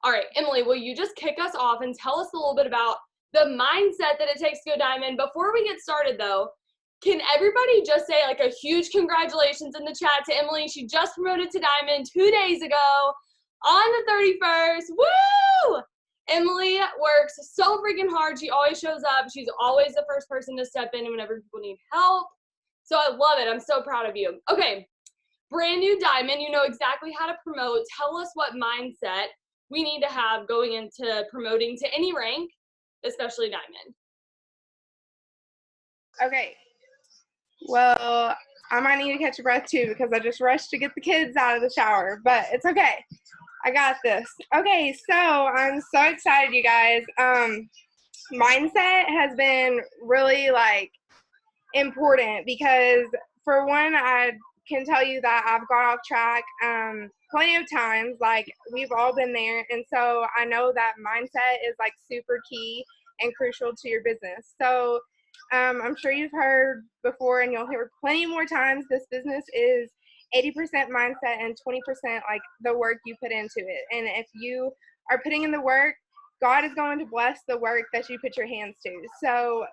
All right, Emily, will you just kick us off and tell us a little bit about the mindset that it takes to go diamond? Before we get started, though, can everybody just say like a huge congratulations in the chat to Emily? She just promoted to diamond 2 days ago on the 31st. Woo! Emily works so freaking hard. She always shows up. She's always the first person to step in whenever people need help. So I love it. I'm so proud of you. Okay, brand new diamond. You know exactly how to promote. Tell us what mindset we need to have going into promoting to any rank, especially diamond. Okay. Well, I might need to catch a breath too because I just rushed to get the kids out of the shower, but it's okay. I got this. Okay, so I'm so excited, you guys. Mindset has been really important because for one, I can tell you that I've got off track plenty of times. Like, we've all been there, and so I know that mindset is like super key and crucial to your business. So I'm sure you've heard before, and you'll hear plenty more times, this business is 80% mindset and 20% like the work you put into it. And if you are putting in the work, God is going to bless the work that you put your hands to. So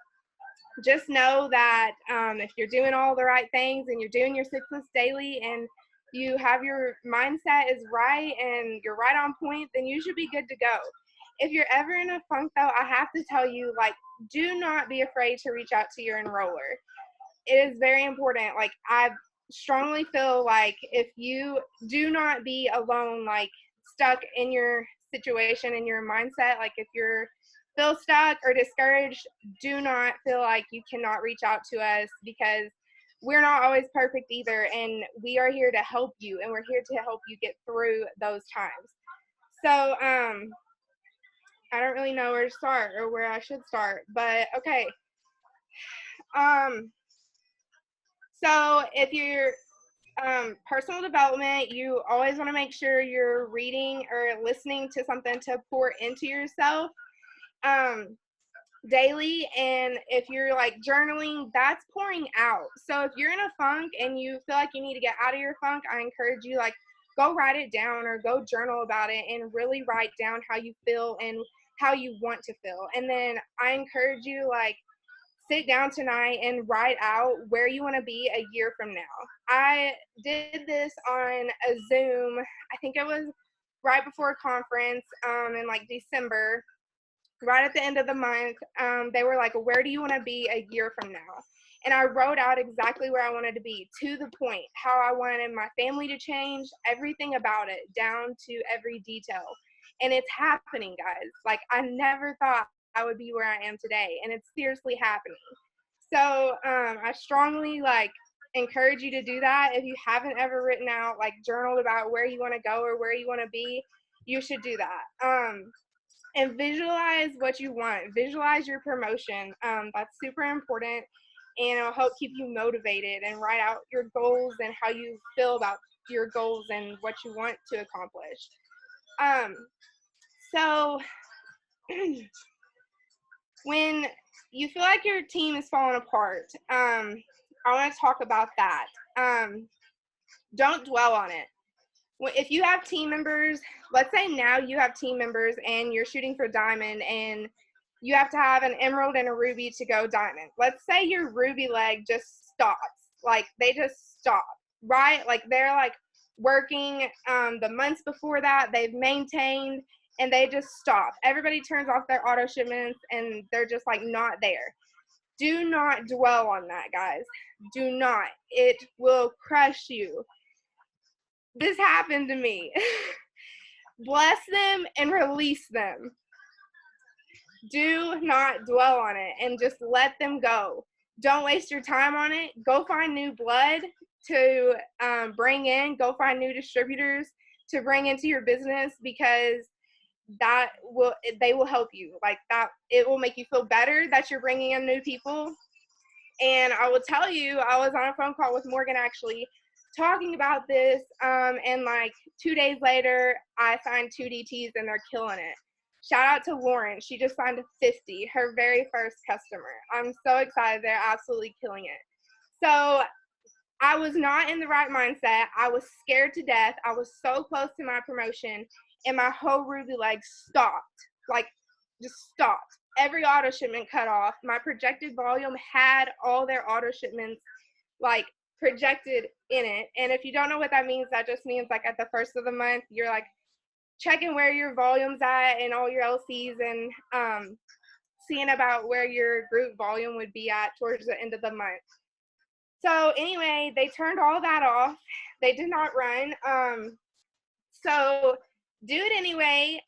just know that if you're doing all the right things and you're doing your 6 lists daily and you have your mindset is right and you're right on point, then you should be good to go. If you're ever in a funk, though, I have to tell you, like, do not be afraid to reach out to your enroller. It is very important. Like, I strongly feel like if you do not be alone, like stuck in your situation and your mindset, like if you're feel stuck or discouraged, do not feel like you cannot reach out to us because we're not always perfect either, and we are here to help you, and we're here to help you get through those times. So I don't really know where to start or where I should start, but okay. So if you're personal development, you always want to make sure you're reading or listening to something to pour into yourself daily. And if you're like journaling, that's pouring out. So if you're in a funk and you feel like you need to get out of your funk, I encourage you, like, go write it down or go journal about it and really write down how you feel and how you want to feel. And then I encourage you, like, sit down tonight and write out where you want to be a year from now. I did this on a Zoom, I think it was right before a conference in like December, right at the end of the month. They were like, where do you want to be a year from now? And I wrote out exactly where I wanted to be, to the point, how I wanted my family to change, everything about it, down to every detail. And it's happening, guys. Like, I never thought I would be where I am today, and it's seriously happening. So I strongly encourage you to do that. If you haven't ever written out, like, journaled about where you want to go or where you want to be, you should do that. And visualize what you want. Visualize your promotion. That's super important, and it'll help keep you motivated, and write out your goals and how you feel about your goals and what you want to accomplish. So when you feel like your team is falling apart, I want to talk about that. Don't dwell on it. If you have team members, let's say now you have team members and you're shooting for diamond and you have to have an emerald and a ruby to go diamond. Let's say your ruby leg just stops. Like, they just stop, right? Like, they're like working the months before that, they've maintained, and they just stop. Everybody turns off their auto shipments and they're just like not there. Do not dwell on that, guys. Do not. It will crush you. This happened to me. Bless them and release them. Do not dwell on it and just let them go. Don't waste your time on it. Go find new blood to bring in. Go find new distributors to bring into your business, because they will help you. Like, that, it will make you feel better that you're bringing in new people. And I will tell you, I was on a phone call with Morgan actually talking about this, and like 2 days later I signed 2 DTs and they're killing it. Shout out to Lauren. She just signed 50, her very first customer. I'm so excited. They're absolutely killing it. So I was not in the right mindset. I was scared to death. I was so close to my promotion, and my whole Ruby leg stopped, like just stopped. Every auto shipment cut off. My projected volume had all their auto shipments like projected in it. And if you don't know what that means, that just means like at the first of the month, you're like checking where your volume's at and all your LCs, and seeing about where your group volume would be at towards the end of the month. So anyway, they turned all that off. They did not run. So do it anyway.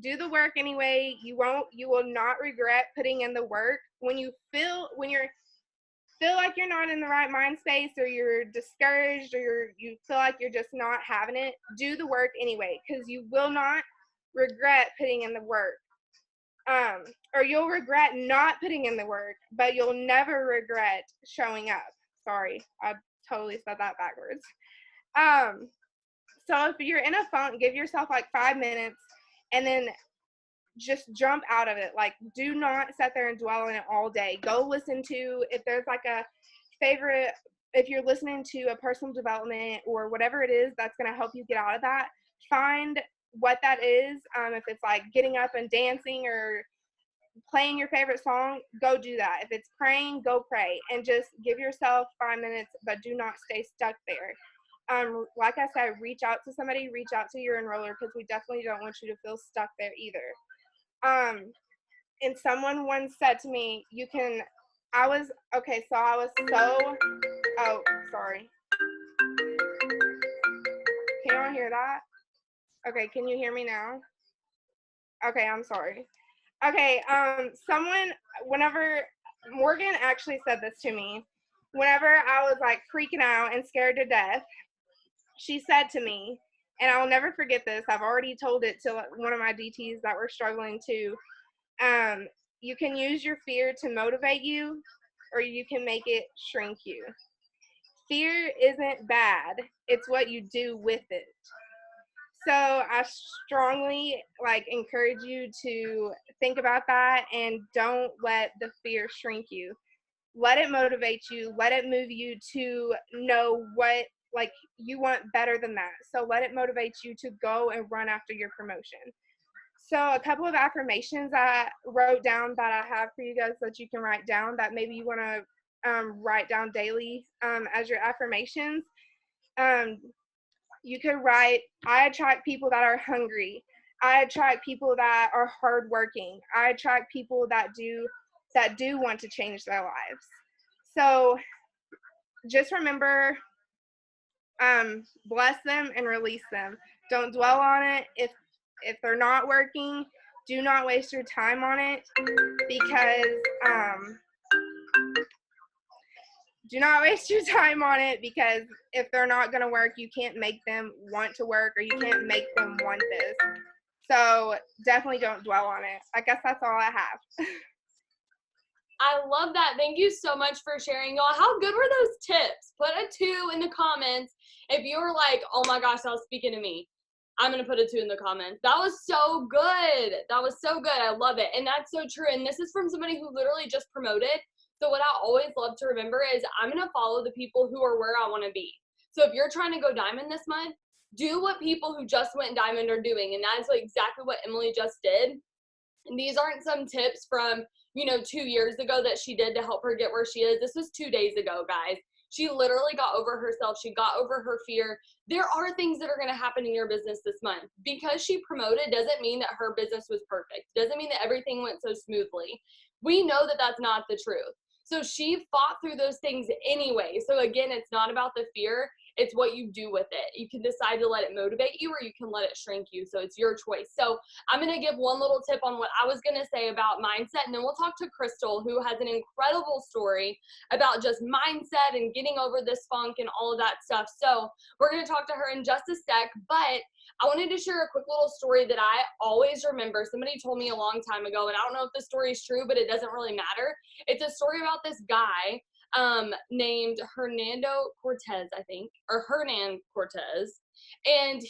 Do the work anyway. You will not regret putting in the work. When you feel like you're not in the right mind space, or you're discouraged, or you feel like you're just not having it, do the work anyway, because you will not regret putting in the work. Or you'll regret not putting in the work, but you'll never regret showing up. Sorry, I totally said that backwards. So if you're in a funk, give yourself like 5 minutes and then just jump out of it. Like, do not sit there and dwell on it all day. Go listen to, if there's like a favorite, if you're listening to a personal development or whatever it is that's going to help you get out of that, find what that is. If it's like getting up and dancing or playing your favorite song, go do that. If it's praying, go pray, and just give yourself 5 minutes, but do not stay stuck there. Like I said, reach out to somebody, reach out to your enroller, because we definitely don't want you to feel stuck there either. And someone once said to me, oh, sorry. Can y'all hear that? Okay, can you hear me now? Okay, I'm sorry. Okay, whenever Morgan actually said this to me, whenever I was like freaking out and scared to death, she said to me, and I'll never forget this, I've already told it to one of my DTs that were struggling too, you can use your fear to motivate you, or you can make it shrink you. Fear isn't bad, it's what you do with it. So I strongly encourage you to think about that, and don't let the fear shrink you. Let it motivate you, let it move you to know what you want better than that. So let it motivate you to go and run after your promotion. So a couple of affirmations I wrote down that I have for you guys that you can write down, that maybe you want to write down daily as your affirmations. You could write, I attract people that are hungry. I attract people that are hardworking. I attract people that do want to change their lives. So just remember, bless them and release them. Don't dwell on it. If they're not working, do not waste your time on it, because do not waste your time on it, because if they're not going to work, you can't make them want to work, or you can't make them want this. So definitely don't dwell on it. I guess that's all I have. I love that. Thank you so much for sharing, y'all. How good were those tips? Put a 2 in the comments if you were like, oh my gosh, that was speaking to me. I'm going to put a 2 in the comments. That was so good. That was so good. I love it. And that's so true. And this is from somebody who literally just promoted. So what I always love to remember is I'm going to follow the people who are where I want to be. So if you're trying to go diamond this month, do what people who just went diamond are doing. And that's exactly what Emily just did. And these aren't some tips from 2 years ago that she did to help her get where she is. This was 2 days ago, guys. She literally got over herself. She got over her fear. There are things that are going to happen in your business this month. Because she promoted doesn't mean that her business was perfect. Doesn't mean that everything went so smoothly. We know that that's not the truth. So she fought through those things anyway. So again, it's not about the fear. It's what you do with it. You can decide to let it motivate you, or you can let it shrink you. So it's your choice. So I'm going to give one little tip on what I was going to say about mindset, and then we'll talk to Crystal, who has an incredible story about just mindset and getting over this funk and all of that stuff. So we're going to talk to her in just a sec, but I wanted to share a quick little story that I always remember. Somebody told me a long time ago, and I don't know if the story is true, but it doesn't really matter. It's a story about this guy named Hernando Cortez, I think, or Hernan Cortez. And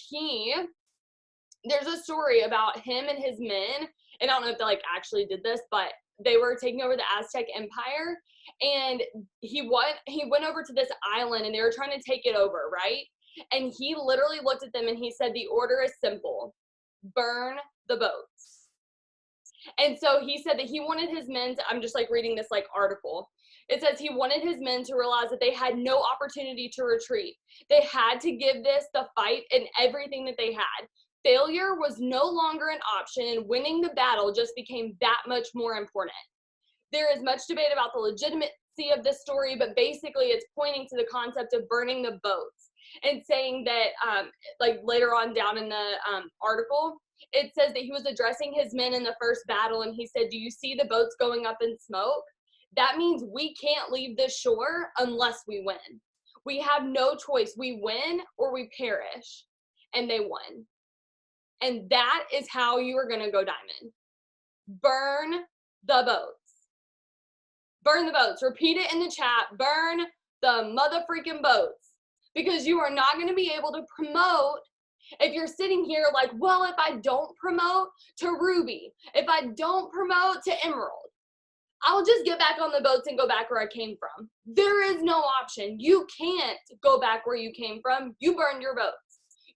there's a story about him and his men, and I don't know if they actually did this, but they were taking over the Aztec Empire, and he went over to this island, and they were trying to take it over, right? And he literally looked at them and he said, the order is simple. burn the boats. And so he said that he wanted his men to, I'm just like reading this like article. It says he wanted his men to realize that they had no opportunity to retreat. They had to give this the fight and everything that they had. Failure was no longer an option, and winning the battle just became that much more important. There is much debate about the legitimacy of this story, but basically it's pointing to the concept of burning the boats and saying that, like later on down in the article, it says that he was addressing his men in the first battle, and he said, do you see the boats going up in smoke? That means we can't leave this shore unless we win. We have no choice. We win or we perish. And they won. And that is how you are going to go diamond. Burn the boats. Burn the boats. Repeat it in the chat. Burn the mother freaking boats. Because you are not going to be able to promote if you're sitting here like, well, if I don't promote to Ruby, if I don't promote to Emerald, I'll just get back on the boats and go back where I came from. There is no option. You can't go back where you came from. You burned your boats.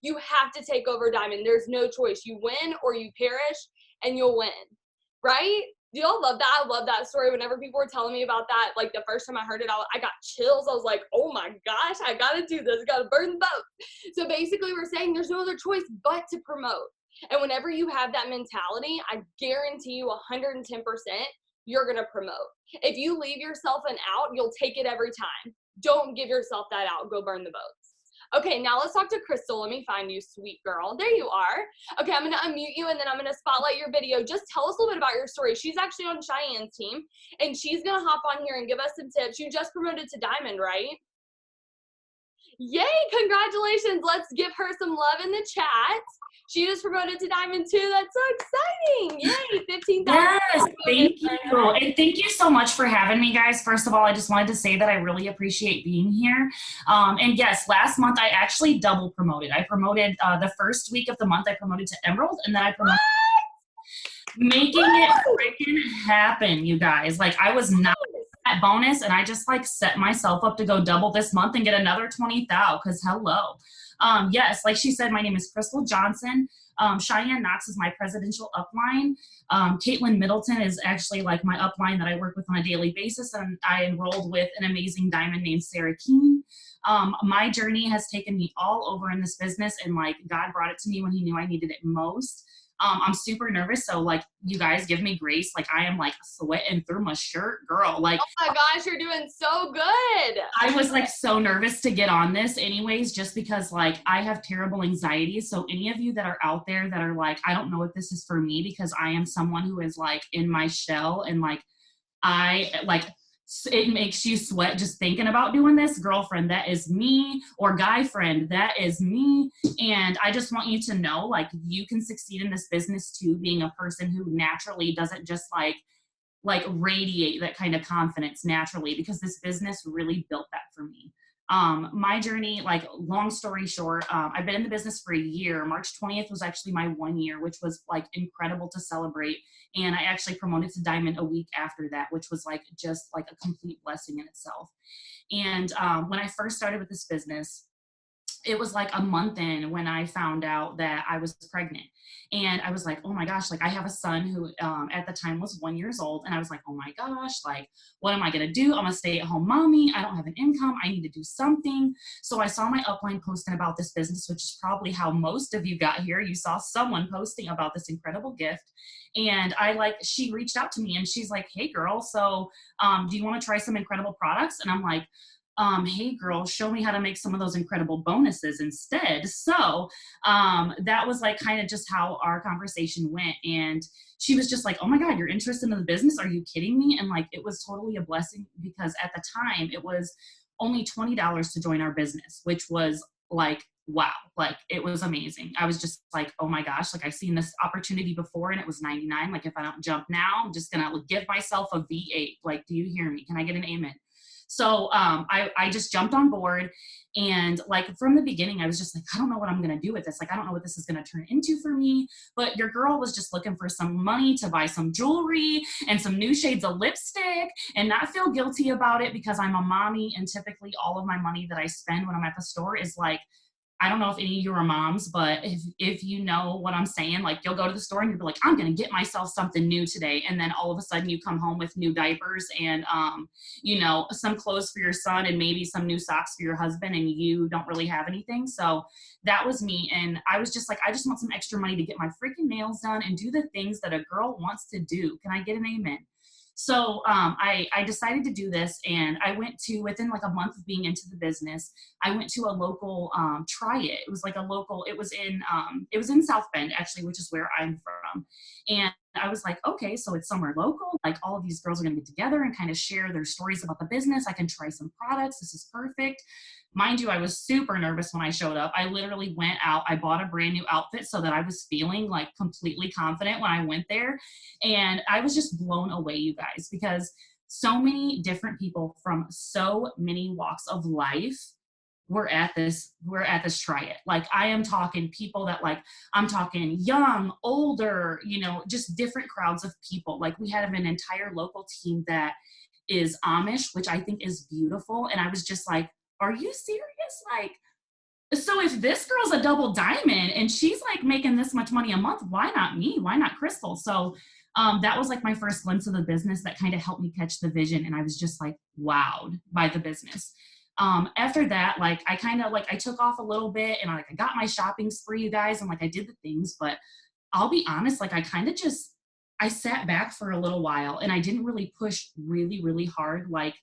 You have to take over diamond. There's no choice. You win or you perish, and you'll win. Right? Do y'all love that? I love that story. Whenever people were telling me about that, like the first time I heard it, I got chills. I was like, oh my gosh, I got to do this. Got to burn the boat. So basically we're saying there's no other choice but to promote. And whenever you have that mentality, I guarantee you 110%, you're going to promote. If you leave yourself an out, you'll take it every time. Don't give yourself that out. Go burn the boats. Okay, now let's talk to Crystal. Let me find you, sweet girl. There you are. Okay, I'm going to unmute you, and then I'm going to spotlight your video. Just tell us a little bit about your story. She's actually on Cheyenne's team, and she's going to hop on here and give us some tips. You just promoted to Diamond, right? Yay, congratulations. Let's give her some love in the chat. She just promoted to Diamond too. That's so exciting. Yay, 15,000. Yes, thank you. And thank you so much for having me, guys. First of all, I just wanted to say that I really appreciate being here. And yes, last month I actually double promoted. I promoted the first week of the month, I promoted to Emerald, and then I promoted making it freaking happen, you guys. Like, I was not that bonus, and I just like set myself up to go double this month and get another 20,000, because hello. Yes, like she said, my name is Crystal Johnson. Cheyenne Knox is my presidential upline. Caitlin Middleton is actually like my upline that I work with on a daily basis, and I enrolled with an amazing diamond named Sarah Keene. My journey has taken me all over in this business, and like God brought it to me when he knew I needed it most. I'm super nervous, so like you guys give me grace. Like I am like sweating through my shirt, girl. Like, oh my gosh, you're doing so good. I was like so nervous to get on this anyways, just because like I have terrible anxiety. So any of you that are out there that are like, I don't know if this is for me, because I am someone who is like in my shell, and like I like it makes you sweat just thinking about doing this. Girlfriend, that is me. Or guy friend, that is me. And I just want you to know, like, you can succeed in this business too, being a person who naturally doesn't just like radiate that kind of confidence naturally, because this business really built that for me. My journey, like long story short, I've been in the business for a year. March 20th was actually my 1 year, which was like incredible to celebrate. And I actually promoted to Diamond a week after that, which was like just like a complete blessing in itself. And when I first started with this business, it was like a month in when I found out that I was pregnant. And I was like, oh my gosh, like I have a son who at the time was 1 year old. And I was like, oh my gosh, like, what am I going to do? I'm a stay-at-home mommy. I don't have an income. I need to do something. So I saw my upline posting about this business, which is probably how most of you got here. You saw someone posting about this incredible gift. And she reached out to me and she's like, hey girl, so do you want to try some incredible products? And I'm like, hey girl, show me how to make some of those incredible bonuses instead. So that was like kind of just how our conversation went. And she was just like, oh my God, you're interested in the business? Are you kidding me? And like, it was totally a blessing, because at the time it was only $20 to join our business, which was like, wow, like it was amazing. I was just like, oh my gosh, like I've seen this opportunity before and it was 99. Like if I don't jump now, I'm just gonna give myself a V8. Like, do you hear me? Can I get an amen? So I just jumped on board, and like from the beginning, I was just like, I don't know what I'm going to do with this. Like, I don't know what this is going to turn into for me. But your girl was just looking for some money to buy some jewelry and some new shades of lipstick and not feel guilty about it, because I'm a mommy, and typically all of my money that I spend when I'm at the store is like I don't know if any of you are moms, but if you know what I'm saying, like you'll go to the store and you'll be like, I'm going to get myself something new today. And then all of a sudden you come home with new diapers and, you know, some clothes for your son and maybe some new socks for your husband, and you don't really have anything. So that was me. And I was just like, I just want some extra money to get my freaking nails done and do the things that a girl wants to do. Can I get an amen? So I decided to do this, and I went to, within like a month of being into the business, I went to a local try it. It was like a local, it was in South Bend actually, which is where I'm from. And I was like, okay, so it's somewhere local. Like all of these girls are going to get together and kind of share their stories about the business. I can try some products. This is perfect. Mind you, I was super nervous when I showed up. I literally went out, I bought a brand new outfit so that I was feeling like completely confident when I went there. And I was just blown away, you guys, because so many different people from so many walks of life were at this try it. Like I am talking people that like, I'm talking young, older, you know, just different crowds of people. Like we had an entire local team that is Amish, which I think is beautiful. And I was just like, are you serious? Like, so if this girl's a double diamond and she's like making this much money a month, why not me? Why not Crystal? So that was like my first glimpse of the business that kind of helped me catch the vision. And I was just like wowed by the business. After that, like I kind of like, I took off a little bit and I got my shopping spree, you guys, and like I did the things, but I'll be honest, like I kind of just, I sat back for a little while and I didn't really push really, really hard like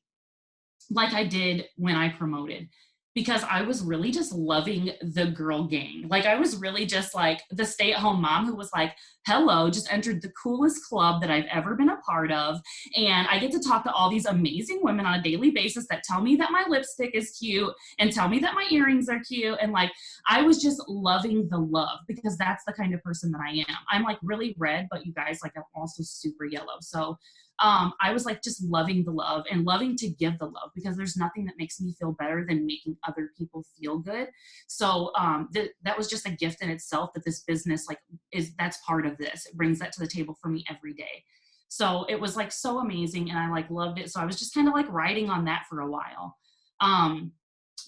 I did when I promoted, because I was really just loving the girl gang. Like I was really just like the stay-at-home mom who was like, hello, just entered the coolest club that I've ever been a part of. And I get to talk to all these amazing women on a daily basis that tell me that my lipstick is cute and tell me that my earrings are cute. And like, I was just loving the love, because that's the kind of person that I am. I'm like really red, but you guys, like I'm also super yellow. So I was like just loving the love and loving to give the love, because there's nothing that makes me feel better than making other people feel good. So that was just a gift in itself, that this business like that's part of this. It brings that to the table for me every day. So it was like so amazing, and I like loved it. So I was just kind of like riding on that for a while.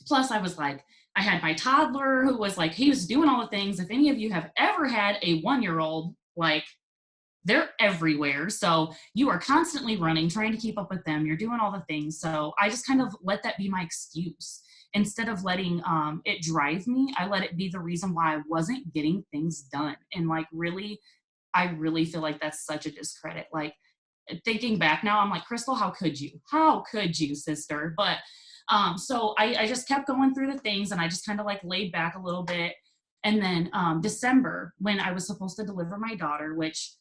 Plus I was like, I had my toddler who was like, he was doing all the things. If any of you have ever had a 1-year-old, like they're everywhere. So you are constantly running, trying to keep up with them. You're doing all the things. So I just kind of let that be my excuse. Instead of letting it drive me, I let it be the reason why I wasn't getting things done. And like, really, I really feel like that's such a discredit. Like thinking back now, I'm like, Crystal, how could you? How could you, sister? But so I just kept going through the things, and I just kind of like laid back a little bit. And then December, when I was supposed to deliver my daughter, which,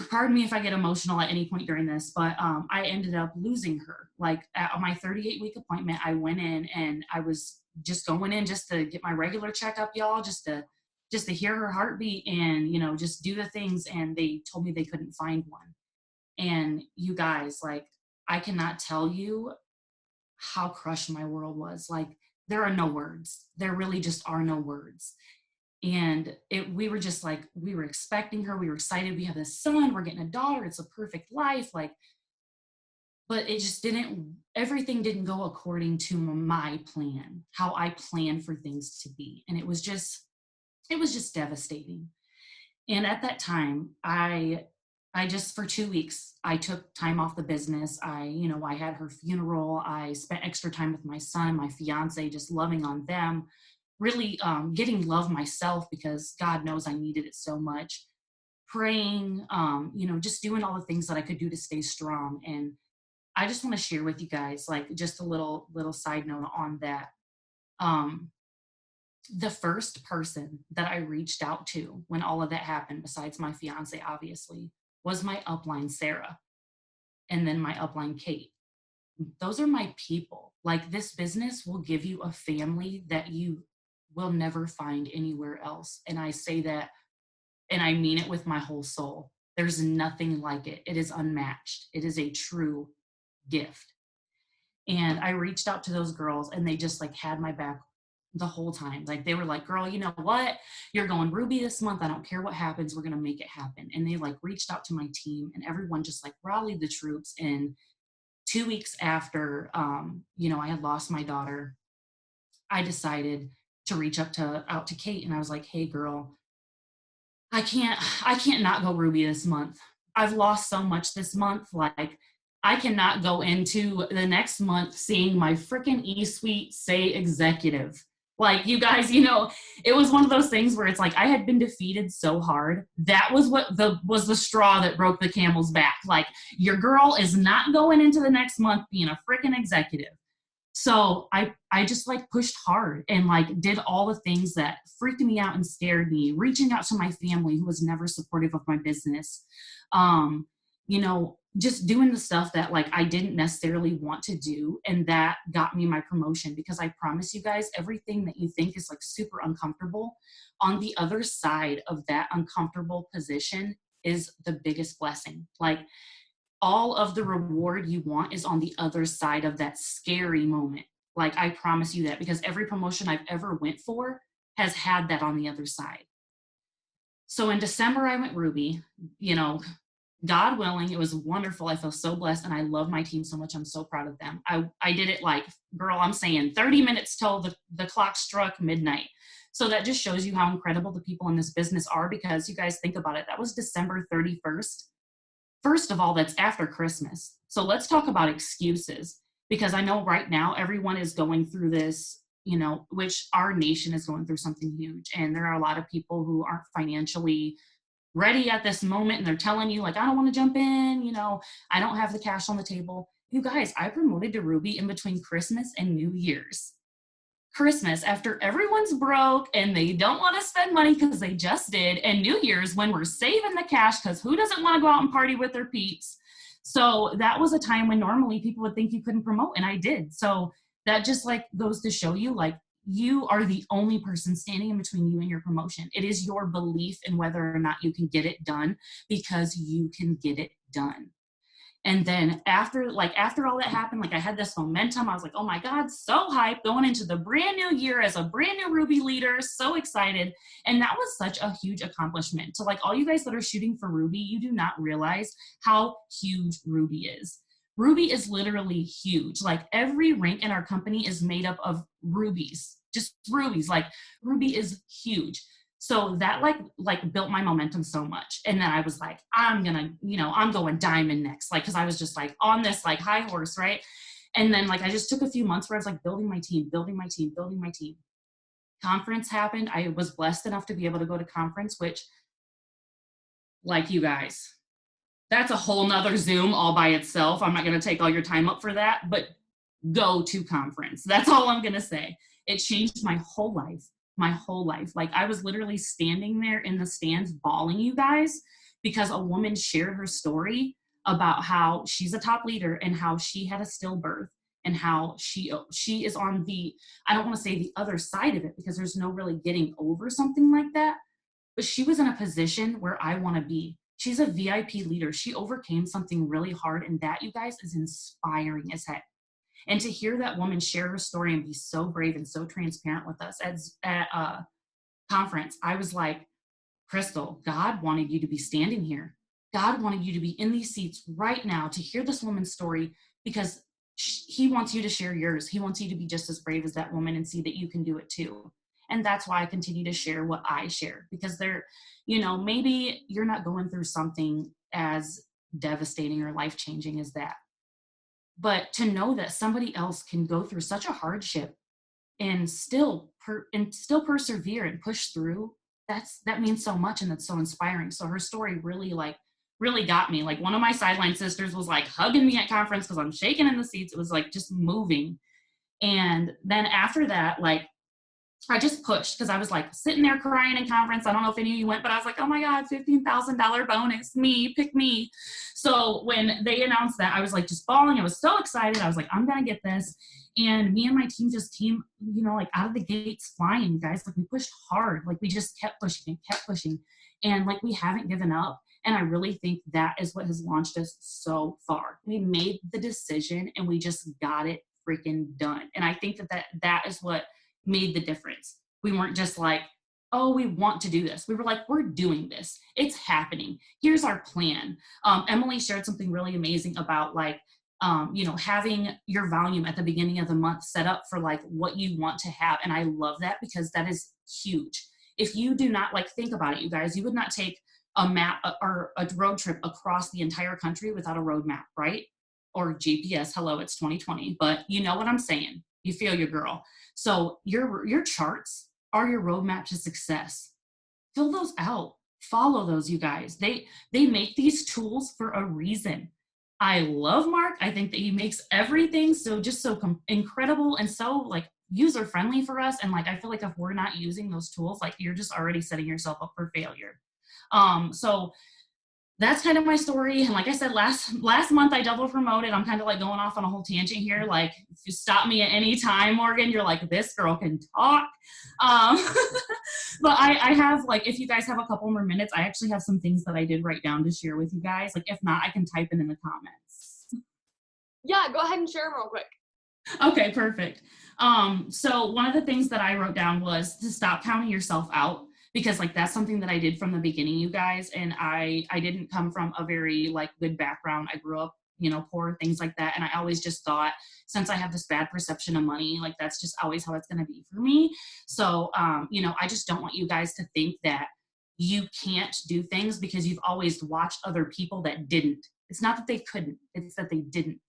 pardon me if I get emotional at any point during this, but I ended up losing her. Like at my 38-week appointment, I went in and I was just going in just to get my regular checkup, y'all, just to hear her heartbeat and, you know, just do the things. And they told me they couldn't find one. And you guys, like, I cannot tell you how crushed my world was. Like, there are no words. There really just are no words. And we were just like, we were expecting her. We were excited. We have a son. We're getting a daughter. It's a perfect life. Like, but it just didn't, everything didn't go according to my plan, how I planned for things to be. And it was just devastating. And at that time, I just, for 2 weeks, I took time off the business. I had her funeral. I spent extra time with my son, my fiance, just loving on them, really getting love myself, because God knows I needed it so much. Praying, just doing all the things that I could do to stay strong. And I just want to share with you guys, like, just a little side note on that. The first person that I reached out to when all of that happened, besides my fiance, obviously, was my upline, Sarah, and then my upline, Kate. Those are my people. Like, this business will give you a family that you will never find anywhere else. And I say that, and I mean it with my whole soul. There's nothing like it. It is unmatched. It is a true gift. And I reached out to those girls, and they just like had my back the whole time. Like, they were like, girl, you know what? You're going Ruby this month. I don't care what happens. We're going to make it happen. And they like reached out to my team, and everyone just like rallied the troops. And 2 weeks after, I had lost my daughter, I decided to reach out to Kate, and I was like, hey girl, I can't not go Ruby this month. I've lost so much this month. Like, I cannot go into the next month seeing my freaking E-Suite say executive. Like, you guys, it was one of those things where it's like I had been defeated so hard. That was was the straw that broke the camel's back. Like, your girl is not going into the next month being a freaking executive. So I just like pushed hard and like did all the things that freaked me out and scared me, reaching out to my family who was never supportive of my business. Just doing the stuff that like I didn't necessarily want to do. And that got me my promotion, because I promise you guys, everything that you think is like super uncomfortable, on the other side of that uncomfortable position is the biggest blessing. Like, all of the reward you want is on the other side of that scary moment. Like, I promise you that, because every promotion I've ever went for has had that on the other side. So in December, I went Ruby, God willing, it was wonderful. I feel so blessed, and I love my team so much. I'm so proud of them. I did it like, girl, I'm saying 30 minutes till the clock struck midnight. So that just shows you how incredible the people in this business are, because you guys think about it. That was December 31st. First of all, that's after Christmas. So let's talk about excuses, because I know right now everyone is going through this, which our nation is going through something huge. And there are a lot of people who aren't financially ready at this moment, and they're telling you like, I don't want to jump in, I don't have the cash on the table. You guys, I promoted to Ruby in between Christmas and New Year's. Christmas, after everyone's broke and they don't want to spend money because they just did, and New Year's when we're saving the cash, because who doesn't want to go out and party with their peeps? So that was a time when normally people would think you couldn't promote, and I did. So that just like goes to show you, like, you are the only person standing in between you and your promotion. It is your belief in whether or not you can get it done, because you can get it done. And then after all that happened, like I had this momentum. I was like, oh my God, so hyped, going into the brand new year as a brand new Ruby leader, so excited. And that was such a huge accomplishment. To like all you guys that are shooting for Ruby, you do not realize how huge Ruby is. Ruby is literally huge. Like, every rank in our company is made up of rubies, just rubies. Like, Ruby is huge. So that like built my momentum so much. And then I was like, I'm going diamond next. Like, cause I was just like on this like high horse. Right. And then like, I just took a few months where I was like building my team. Conference happened. I was blessed enough to be able to go to conference, which, like, you guys, that's a whole nother Zoom all by itself. I'm not going to take all your time up for that, but go to conference. That's all I'm going to say. It changed my whole life. Like, I was literally standing there in the stands bawling, you guys, because a woman shared her story about how she's a top leader and how she had a stillbirth, and how she is on the, I don't want to say the other side of it, because there's no really getting over something like that, but she was in a position where I want to be. She's a VIP leader. She overcame something really hard, and that, you guys, is inspiring as heck. And to hear that woman share her story and be so brave and so transparent with us at a conference, I was like, Crystal, God wanted you to be standing here. God wanted you to be in these seats right now to hear this woman's story, because he wants you to share yours. He wants you to be just as brave as that woman and see that you can do it too. And that's why I continue to share what I share, because maybe you're not going through something as devastating or life-changing as that. But to know that somebody else can go through such a hardship and still persevere and push through, that means so much, and that's so inspiring. So her story really got me. Like, one of my sideline sisters was like hugging me at conference because I'm shaking in the seats. It was like just moving. And then after that, like, I just pushed, because I was like sitting there crying in conference. I don't know if any of you went, but I was like, oh my God, $15,000 bonus, pick me. So when they announced that, I was like just bawling. I was so excited. I was like, I'm going to get this. And me and my team just came, like out of the gates flying, guys. Like, we pushed hard. Like, we just kept pushing. And like, we haven't given up. And I really think that is what has launched us so far. We made the decision and we just got it freaking done. And I think that is what made the difference. We weren't just like, oh, we want to do this. We were like, we're doing this. It's happening. Here's our plan. Emily shared something really amazing about like you know, having your volume at the beginning of the month set up for like what you want to have. And I love that because that is huge. If you do not, like, think about it, you guys, you would not take a map or a road trip across the entire country without a road map, right? Or GPS. Hello, it's 2020, but you know what I'm saying. You feel your girl. So your charts are your roadmap to success. Fill those out. Follow those, you guys. They make these tools for a reason. I love Mark. I think that he makes everything so incredible and so like user friendly for us. And like, I feel like if we're not using those tools, like you're just already setting yourself up for failure. So that's kind of my story. And like I said, last month I double promoted. I'm kind of like going off on a whole tangent here. Like if you stop me at any time, Morgan, you're like, this girl can talk. But I have, like, if you guys have a couple more minutes, I actually have some things that I did write down to share with you guys. Like if not, I can type it in the comments. Yeah, go ahead and share them real quick. Okay, perfect. So one of the things that I wrote down was to stop counting yourself out. Because like that's something that I did from the beginning, you guys, and I didn't come from a very like good background. I grew up, you know, poor, things like that, and I always just thought, since I have this bad perception of money, like that's just always how it's going to be for me. So you know, I just don't want you guys to think that you can't do things because you've always watched other people that didn't. It's not that they couldn't, it's that they didn't.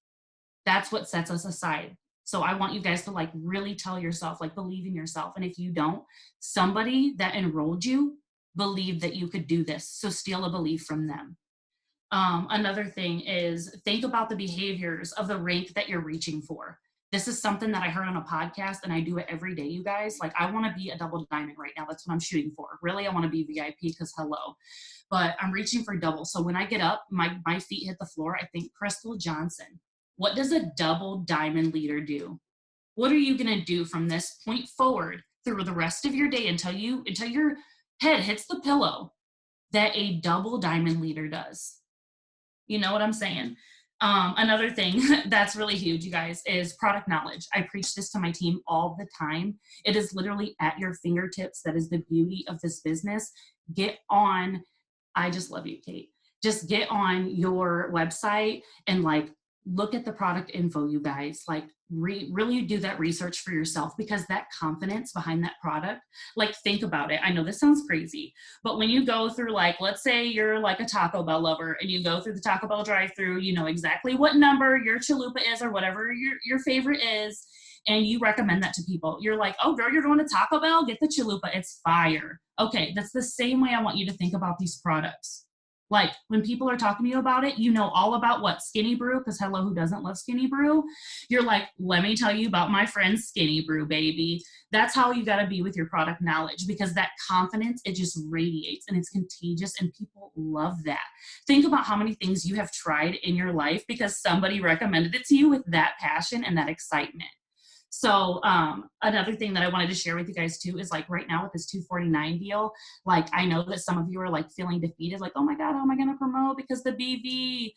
That's what sets us aside. So I want you guys to like really tell yourself, like believe in yourself. And if you don't, somebody that enrolled you believed that you could do this. So steal a belief from them. Another thing is think about the behaviors of the rank that you're reaching for. This is something that I heard on a podcast and I do it every day, you guys. Like I want to be a double diamond right now. That's what I'm shooting for. Really, I want to be VIP because hello, but I'm reaching for double. So when I get up, my feet hit the floor. I think Crystal Johnson. What does a double diamond leader do? What are you going to do from this point forward through the rest of your day until your head hits the pillow that a double diamond leader does? You know what I'm saying? Another thing that's really huge, you guys, is product knowledge. I preach this to my team all the time. It is literally at your fingertips. That is the beauty of this business. Get on, I just love you, Kate. Just get on your website and like, look at the product info, you guys. Like really do that research for yourself, because that confidence behind that product, like think about it. I know this sounds crazy, but when you go through, like, let's say you're like a Taco Bell lover and you go through the Taco Bell drive-through, you know exactly what number your chalupa is or whatever your favorite is, and you recommend that to people. You're like, oh girl, you're going to Taco Bell? Get the chalupa, it's fire. Okay, that's the same way I want you to think about these products. Like when people are talking to you about it, you know all about what? Skinny Brew, because hello, who doesn't love Skinny Brew? You're like, let me tell you about my friend Skinny Brew, baby. That's how you got to be with your product knowledge, because that confidence, it just radiates and it's contagious and people love that. Think about how many things you have tried in your life because somebody recommended it to you with that passion and that excitement. So another thing that I wanted to share with you guys too is like right now with this $249 deal, like I know that some of you are like feeling defeated, like, oh my God, how am I going to promote because the BV?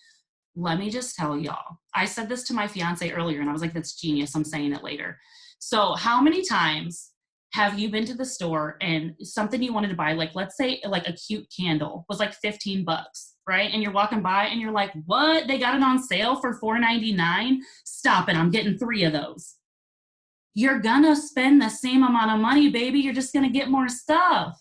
Let me just tell y'all, I said this to my fiance earlier and I was like, that's genius. I'm saying it later. So how many times have you been to the store and something you wanted to buy, like let's say like a cute candle was like $15, right? And you're walking by and you're like, what? They got it on sale for $4.99? Stop it. I'm getting 3 of those. You're gonna spend the same amount of money, baby. You're just gonna get more stuff.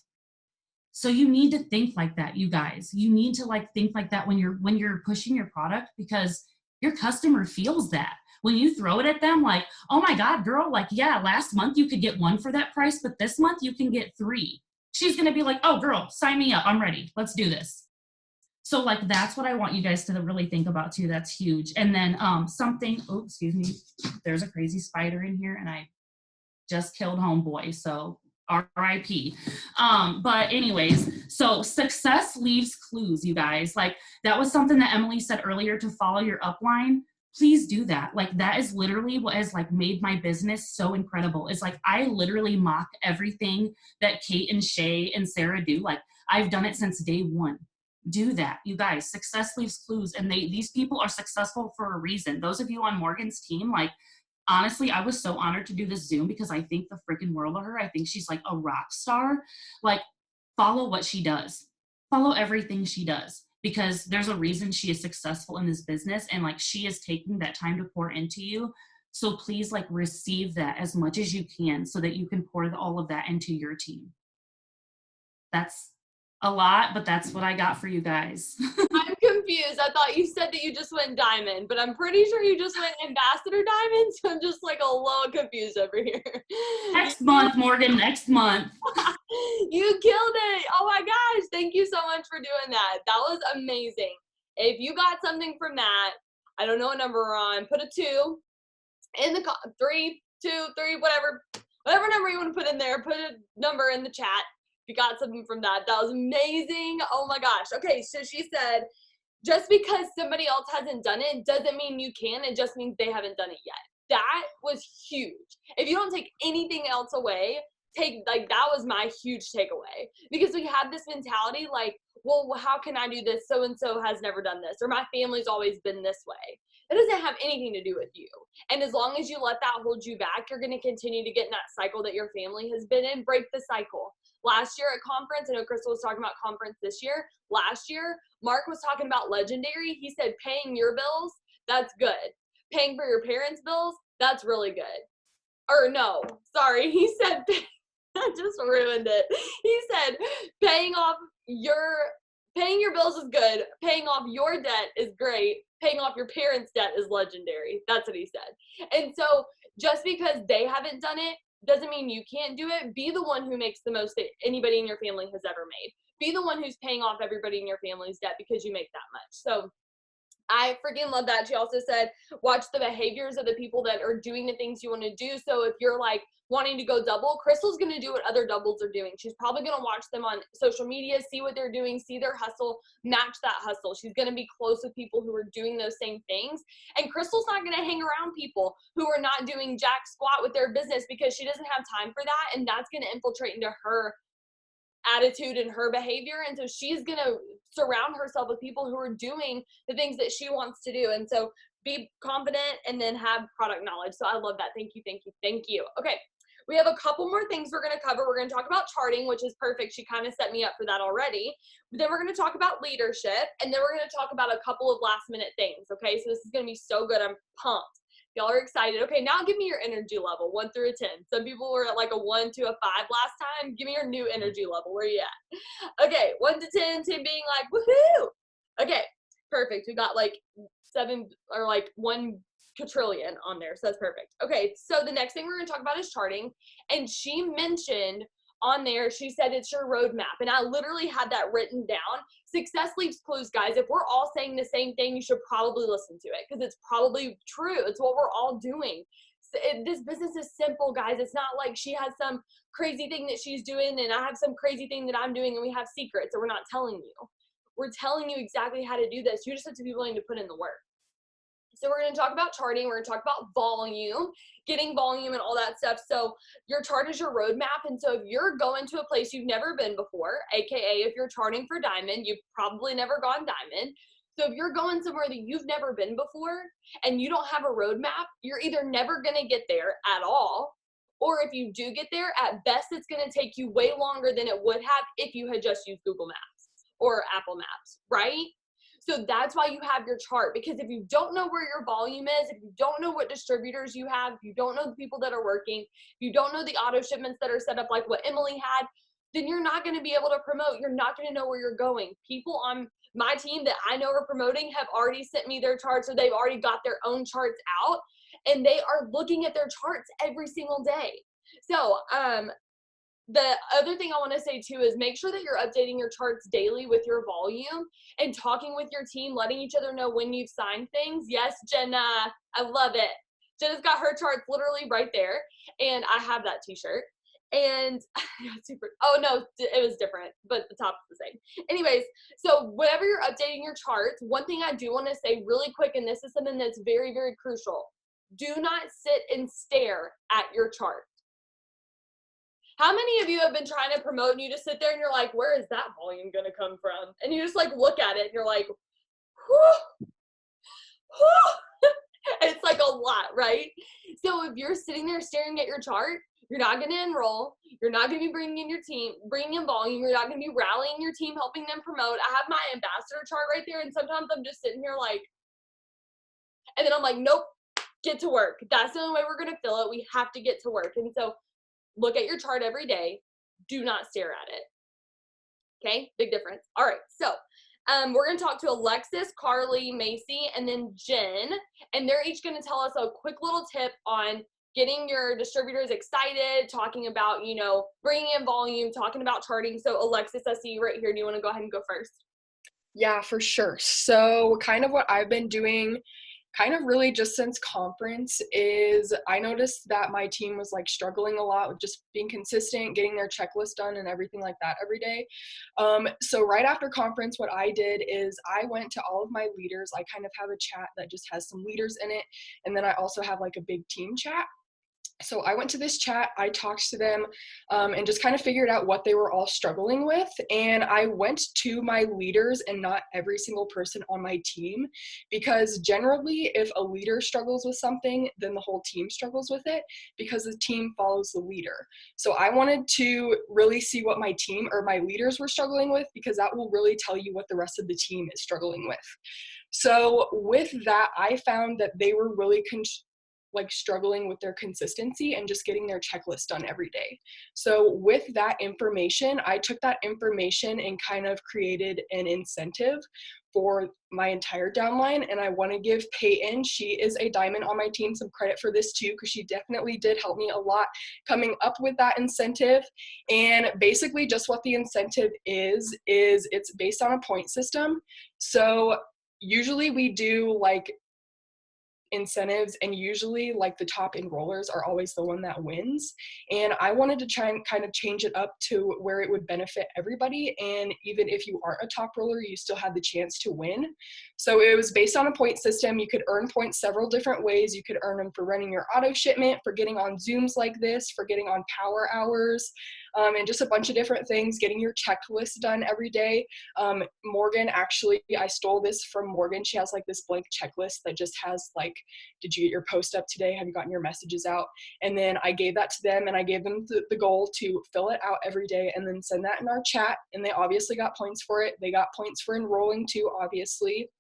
So you need to think like that, you guys. You need to like think like that when you're pushing your product, because your customer feels that. When you throw it at them like, oh my God, girl, like, yeah, last month you could get 1 for that price, but this month you can get 3. She's gonna be like, oh girl, sign me up. I'm ready. Let's do this. So like, that's what I want you guys to really think about too. That's huge. And then something, oh, excuse me. There's a crazy spider in here and I just killed homeboy. So RIP. But anyways, so success leaves clues, you guys. Like that was something that Emily said earlier, to follow your upline. Please do that. Like that is literally what has like made my business so incredible. It's like, I literally mock everything that Kate and Shay and Sarah do. Like I've done it since day one. Do that, you guys. Success leaves clues, and these people are successful for a reason. Those of you on Morgan's team, like honestly, I was so honored to do this Zoom because I think the freaking world of her. I think she's like a rock star. Like follow what she does. Follow everything she does, because there's a reason she is successful in this business, and like she is taking that time to pour into you. So please like receive that as much as you can so that you can pour all of that into your team. That's a lot, but that's what I got for you guys. I'm confused. I thought you said that you just went diamond, but I'm pretty sure you just went ambassador diamond, so I'm just like a little confused over here. Next month, Morgan, next month. You killed it. Oh my gosh. Thank you so much for doing that. That was amazing. If you got something from that, I don't know what number we're on, put a 2 in the 3, 2, 3, whatever number you want to put in there, put a number in the chat. If you got something from that, that was amazing. Oh my gosh. Okay, so she said, just because somebody else hasn't done it doesn't mean you can. It just means they haven't done it yet. That was huge. If you don't take anything else away, that was my huge takeaway, because we have this mentality like, well, how can I do this? So-and-so has never done this, or my family's always been this way. It doesn't have anything to do with you. And as long as you let that hold you back, you're going to continue to get in that cycle that your family has been in. Break the cycle. Last year at conference, I know Crystal was talking about conference this year. Last year, Mark was talking about Legendary. He said paying your bills, that's good. Paying for your parents' bills, that's really good. Or no, sorry, he said, I just ruined it. He said paying your bills is good. Paying off your debt is great. Paying off your parents' debt is legendary. That's what he said. And so just because they haven't done it doesn't mean you can't do it. Be the one who makes the most that anybody in your family has ever made. Be the one who's paying off everybody in your family's debt because you make that much. So I freaking love that. She also said, watch the behaviors of the people that are doing the things you want to do. So if you're like wanting to go double, Crystal's going to do what other doubles are doing. She's probably going to watch them on social media, see what they're doing, see their hustle, match that hustle. She's going to be close with people who are doing those same things. And Crystal's not going to hang around people who are not doing jack squat with their business because she doesn't have time for that. And that's going to infiltrate into her attitude and her behavior. And so she's going to surround herself with people who are doing the things that she wants to do. And so be confident and then have product knowledge. So I love that. Thank you. Thank you. Thank you. Okay. We have a couple more things we're going to cover. We're going to talk about charting, which is perfect. She kind of set me up for that already. But then we're going to talk about leadership, and then we're going to talk about a couple of last minute things. Okay. So this is going to be so good. I'm pumped. Y'all are excited. Okay, now give me your energy level, 1 through a 10. Some people were at like a 1 to a 5 last time. Give me your new energy level. Where are you at? Okay, 1 to 10, 10 being like, woohoo. Okay, perfect. We got like 7 or like 1 quadrillion on there, so that's perfect. Okay, so the next thing we're going to talk about is charting. And she mentioned on there, she said it's your roadmap. And I literally had that written down. Success leaves clues, guys. If we're all saying the same thing, you should probably listen to it because it's probably true. It's what we're all doing. This business is simple, guys. It's not like she has some crazy thing that she's doing and I have some crazy thing that I'm doing and we have secrets and we're not telling you. We're telling you exactly how to do this. You just have to be willing to put in the work. So we're going to talk about charting. We're going to talk about volume, getting volume and all that stuff. So your chart is your roadmap. And so if you're going to a place you've never been before, AKA if you're charting for diamond, you've probably never gone diamond. So if you're going somewhere that you've never been before and you don't have a roadmap, you're either never going to get there at all, or if you do get there, at best, it's going to take you way longer than it would have if you had just used Google Maps or Apple Maps, right? So that's why you have your chart, because if you don't know where your volume is, if you don't know what distributors you have, if you don't know the people that are working, if you don't know the auto shipments that are set up like what Emily had, then you're not going to be able to promote. You're not going to know where you're going. People on my team that I know are promoting have already sent me their charts, or they've already got their own charts out, and they are looking at their charts every single day. So, the other thing I want to say too is make sure that you're updating your charts daily with your volume and talking with your team, letting each other know when you've signed things. Yes, Jenna, I love it. Jenna's got her charts literally right there, and I have that t-shirt. And oh no, it was different, but the top is the same. Anyways, so whenever you're updating your charts, one thing I do want to say really quick, and this is something that's very, very crucial. Do not sit and stare at your chart. How many of you have been trying to promote and you just sit there and you're like, where is that volume going to come from? And you just like look at it and you're like, whew, whew. It's like a lot, right? So if you're sitting there staring at your chart, You're not going to enroll. You're not going to be bringing in your team, bringing in volume. You're not going to be rallying your team, helping them promote. I have my ambassador chart right there, and sometimes I'm just sitting here like, and then I'm like, nope, get to work. That's the only way we're going to fill it. We have to get to work. And so look at your chart every day. Do not stare at it. Okay, big difference. All right, so we're going to talk to Alexis, Carly, Macy, and then Jen, and they're each going to tell us a quick little tip on getting your distributors excited, talking about, you know, bringing in volume, talking about charting. So Alexis, I see you right here. Do you want to go ahead and go first? Yeah, for sure. So kind of what I've been doing kind of really just since conference is I noticed that my team was like struggling a lot with just being consistent, getting their checklist done and everything like that every day. So right after conference, what I did is I went to all of my leaders. I kind of have a chat that just has some leaders in it. And then I also have like a big team chat. So I went to this chat, I talked to them, and just kind of figured out what they were all struggling with. And I went to my leaders and not every single person on my team, because generally if a leader struggles with something, then the whole team struggles with it because the team follows the leader. So I wanted to really see what my team or my leaders were struggling with, because that will really tell you what the rest of the team is struggling with. So with that, I found that they were really struggling with their consistency and just getting their checklist done every day. So with that information, I took that information and kind of created an incentive for my entire downline. And I want to give Peyton, she is a diamond on my team, some credit for this too, because she definitely did help me a lot coming up with that incentive. And basically just what the incentive is it's based on a point system. So usually we do like incentives, and usually like the top enrollers are always the one that wins. And I wanted to try and kind of change it up to where it would benefit everybody, and even if you aren't a top roller, you still have the chance to win. So it was based on a point system. You could earn points several different ways. You could earn them for running your auto shipment, for getting on Zooms like this, for getting on power hours, and just a bunch of different things, getting your checklist done every day. Morgan, actually, I stole this from Morgan. She has like this blank checklist that just has like, did you get your post up today? Have you gotten your messages out? And then I gave that to them, and I gave them the goal to fill it out every day and then send that in our chat. And they obviously got points for it. They got points for enrolling too, obviously.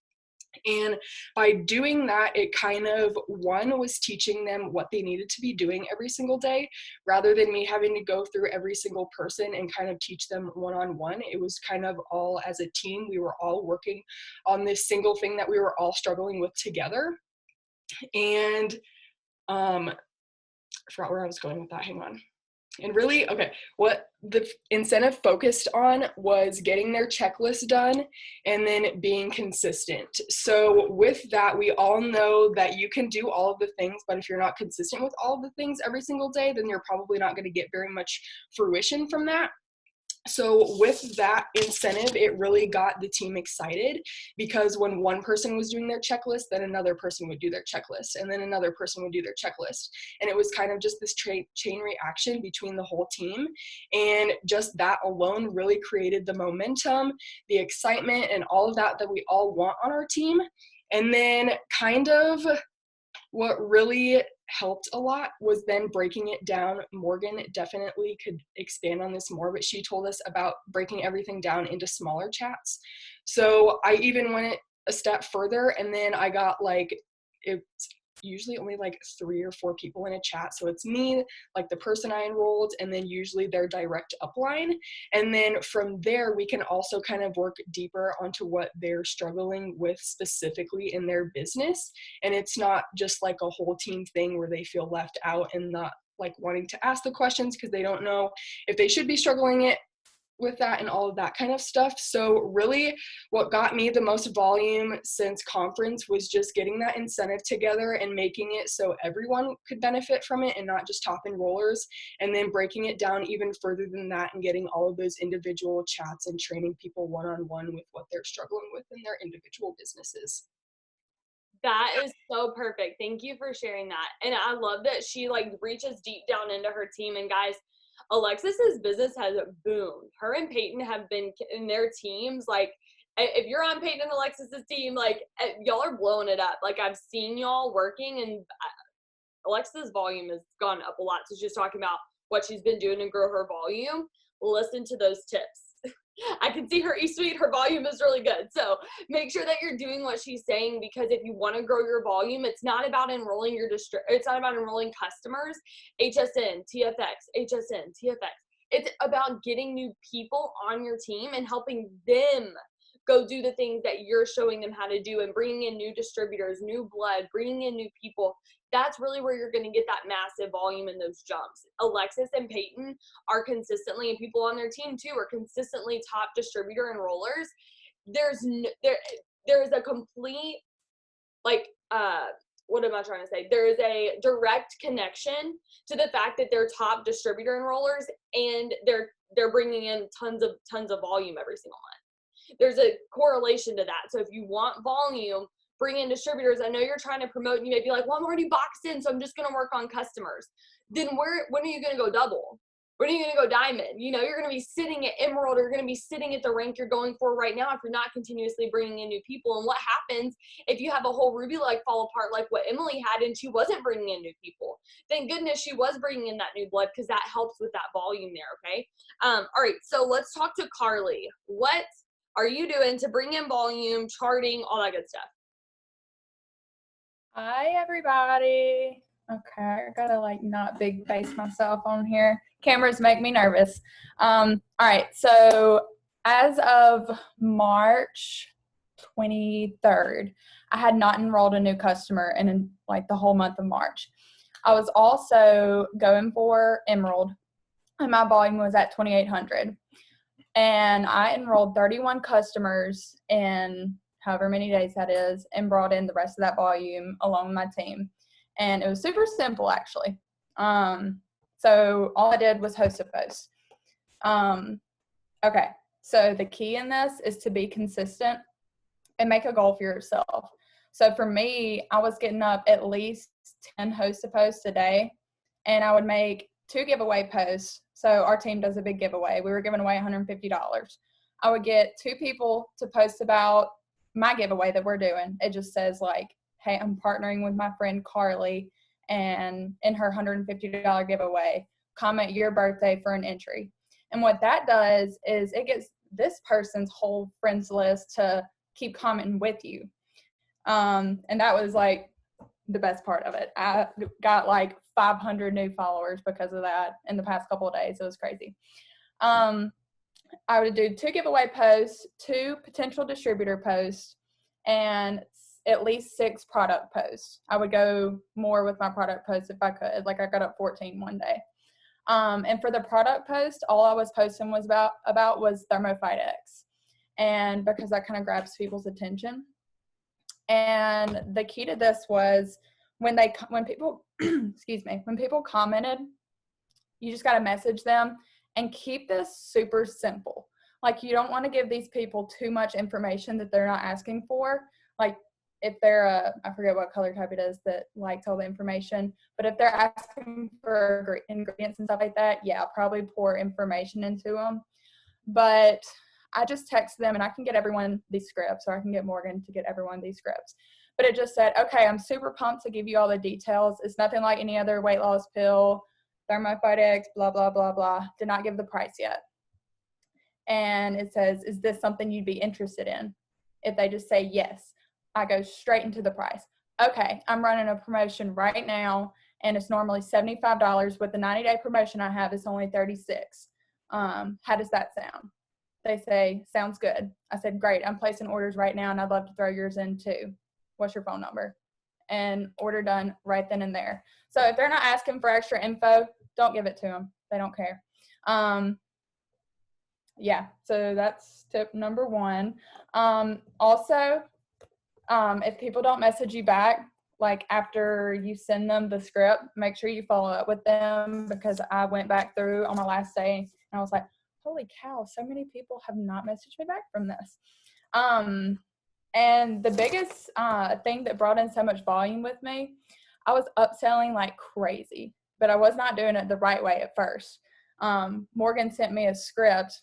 And by doing that, it kind of, one, was teaching them what they needed to be doing every single day, rather than me having to go through every single person and kind of teach them one-on-one. It was kind of all as a team. We were all working on this single thing that we were all struggling with together. And I forgot where I was going with that. Hang on. And really, okay, what the incentive focused on was getting their checklist done and then being consistent. So with that, we all know that you can do all of the things, but if you're not consistent with all of the things every single day, then you're probably not going to get very much fruition from that. So with that incentive, it really got the team excited, because when one person was doing their checklist, then another person would do their checklist, and then another person would do their checklist. And it was kind of just this chain reaction between the whole team. And just that alone really created the momentum, the excitement, and all of that we all want on our team. And then kind of what really helped a lot was then breaking it down. Morgan definitely could expand on this more, but she told us about breaking everything down into smaller chats. So I even went a step further, and then I got like, it's usually only like 3 or 4 people in a chat. So it's me, like the person I enrolled, and then usually their direct upline. And then from there, we can also kind of work deeper onto what they're struggling with specifically in their business. And it's not just like a whole team thing where they feel left out and not like wanting to ask the questions because they don't know if they should be struggling with that and all of that kind of stuff. So really what got me the most volume since conference was just getting that incentive together and making it so everyone could benefit from it and not just top enrollers, and then breaking it down even further than that and getting all of those individual chats and training people one-on-one with what they're struggling with in their individual businesses. That is so perfect. Thank you for sharing that. And I love that she like reaches deep down into her team. And guys, Alexis's business has boomed. Her and Peyton have been in their teams. Like, if you're on Peyton and Alexis's team, like, y'all are blowing it up. Like, I've seen y'all working, and Alexis's volume has gone up a lot. So she's talking about what she's been doing to grow her volume, listen to those tips. I can see her e-suite, her volume is really good. So make sure that you're doing what she's saying, because if you want to grow your volume, it's not about enrolling it's not about enrolling customers, HSN, TFX, HSN, TFX. It's about getting new people on your team and helping them go do the things that you're showing them how to do, and bringing in new distributors, new blood, bringing in new people. That's really where you're going to get that massive volume in those jumps. Alexis and Peyton are consistently, and people on their team too, are consistently top distributor enrollers. There is a complete, like, what am I trying to say? There is a direct connection to the fact that they're top distributor enrollers, and they're bringing in tons of volume every single month. There's a correlation to that. So if you want volume, bring in distributors. I know you're trying to promote, and you may be like, well, I'm already boxed in, so I'm just going to work on customers. Then when are you going to go double? When are you going to go diamond? You know, you're going to be sitting at emerald, or you're going to be sitting at the rank you're going for right now if you're not continuously bringing in new people. And what happens if you have a whole Ruby leg fall apart like what Emily had, and she wasn't bringing in new people? Thank goodness she was bringing in that new blood, because that helps with that volume there, okay? All right, so let's talk to Carly. What are you doing to bring in volume, charting, all that good stuff? Hi, everybody. Okay, I gotta like not big face myself on here. Cameras make me nervous. All right, so as of March 23rd, I had not enrolled a new customer in like the whole month of March. I was also going for Emerald, and my volume was at 2,800. And I enrolled 31 customers in however many days that is, and brought in the rest of that volume along with my team. And it was super simple, actually. So all I did was host a post. Okay, so the key in this is to be consistent and make a goal for yourself. So for me, I was getting up at least 10 host a posts a day, and I would make 2 giveaway posts. So our team does a big giveaway. We were giving away $150. I would get 2 people to post about my giveaway that we're doing. It just says like, hey, I'm partnering with my friend Carly, and in her $150 giveaway, comment your birthday for an entry. And what that does is it gets this person's whole friends list to keep commenting with you. And that was like the best part of it. I got like 500 new followers because of that in the past couple of days. It was crazy. I would do 2 giveaway posts, 2 potential distributor posts, and at least 6 product posts. I would go more with my product posts if I could. Like I got up 14 one day. And for the product post, all I was posting was about was Thermophyte X. And because that kind of grabs people's attention. And the key to this was when people, excuse me, when people commented, you just got to message them and keep this super simple. Like you don't want to give these people too much information that they're not asking for. Like if they're I forget what color type it is that likes all the information, but if they're asking for ingredients and stuff like that, yeah, I'll probably pour information into them. But I just text them, and I can get everyone these scripts, or I can get Morgan to get everyone these scripts. But it just said, okay, I'm super pumped to give you all the details. It's nothing like any other weight loss pill, Thermophyte X, blah, blah, blah, blah. Did not give the price yet. And it says, is this something you'd be interested in? If they just say yes, I go straight into the price. Okay, I'm running a promotion right now, and it's normally $75. With the 90-day promotion I have, it's only $36. How does that sound? They say, sounds good. I said, great, I'm placing orders right now, and I'd love to throw yours in too. What's your phone number? And order done right then and there. So if they're not asking for extra info, don't give it to them. They don't care. Yeah, so that's tip number 1. Also, if people don't message you back, like after you send them the script, make sure you follow up with them, because I went back through on my last day and I was like, holy cow, so many people have not messaged me back from this. And the biggest thing that brought in so much volume with me, I was upselling like crazy, but I was not doing it the right way at first. Morgan sent me a script.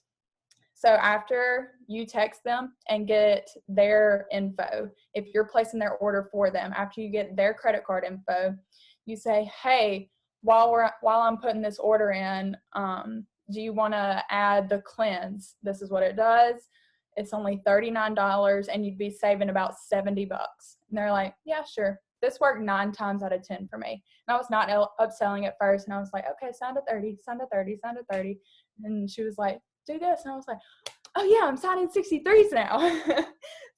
So after you text them and get their info, if you're placing their order for them, after you get their credit card info, you say, hey, while I'm putting this order in, do you want to add the cleanse? This is what it does. It's only $39 and you'd be saving about $70. And they're like, yeah, sure. This worked 9 times out of 10 for me. And I was not upselling at first. And I was like, okay, sign to 30, sign to 30, sign to 30. And she was like, do this. And I was like, oh yeah, I'm signing 63s now.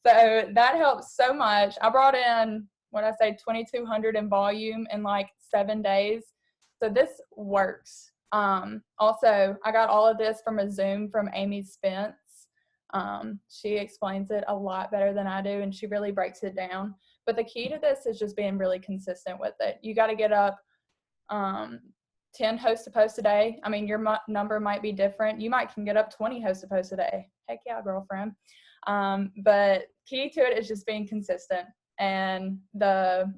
So that helps so much. I brought in, 2,200 in volume in like 7 days. So this works. Also, I got all of this from a Zoom from Amy Spence. She explains it a lot better than I do, and she really breaks it down. But the key to this is just being really consistent with it. You got to get up 10 host to post a day. I mean, your number might be different. You might can get up 20 host to post a day. Heck yeah, girlfriend. But key to it is just being consistent, and the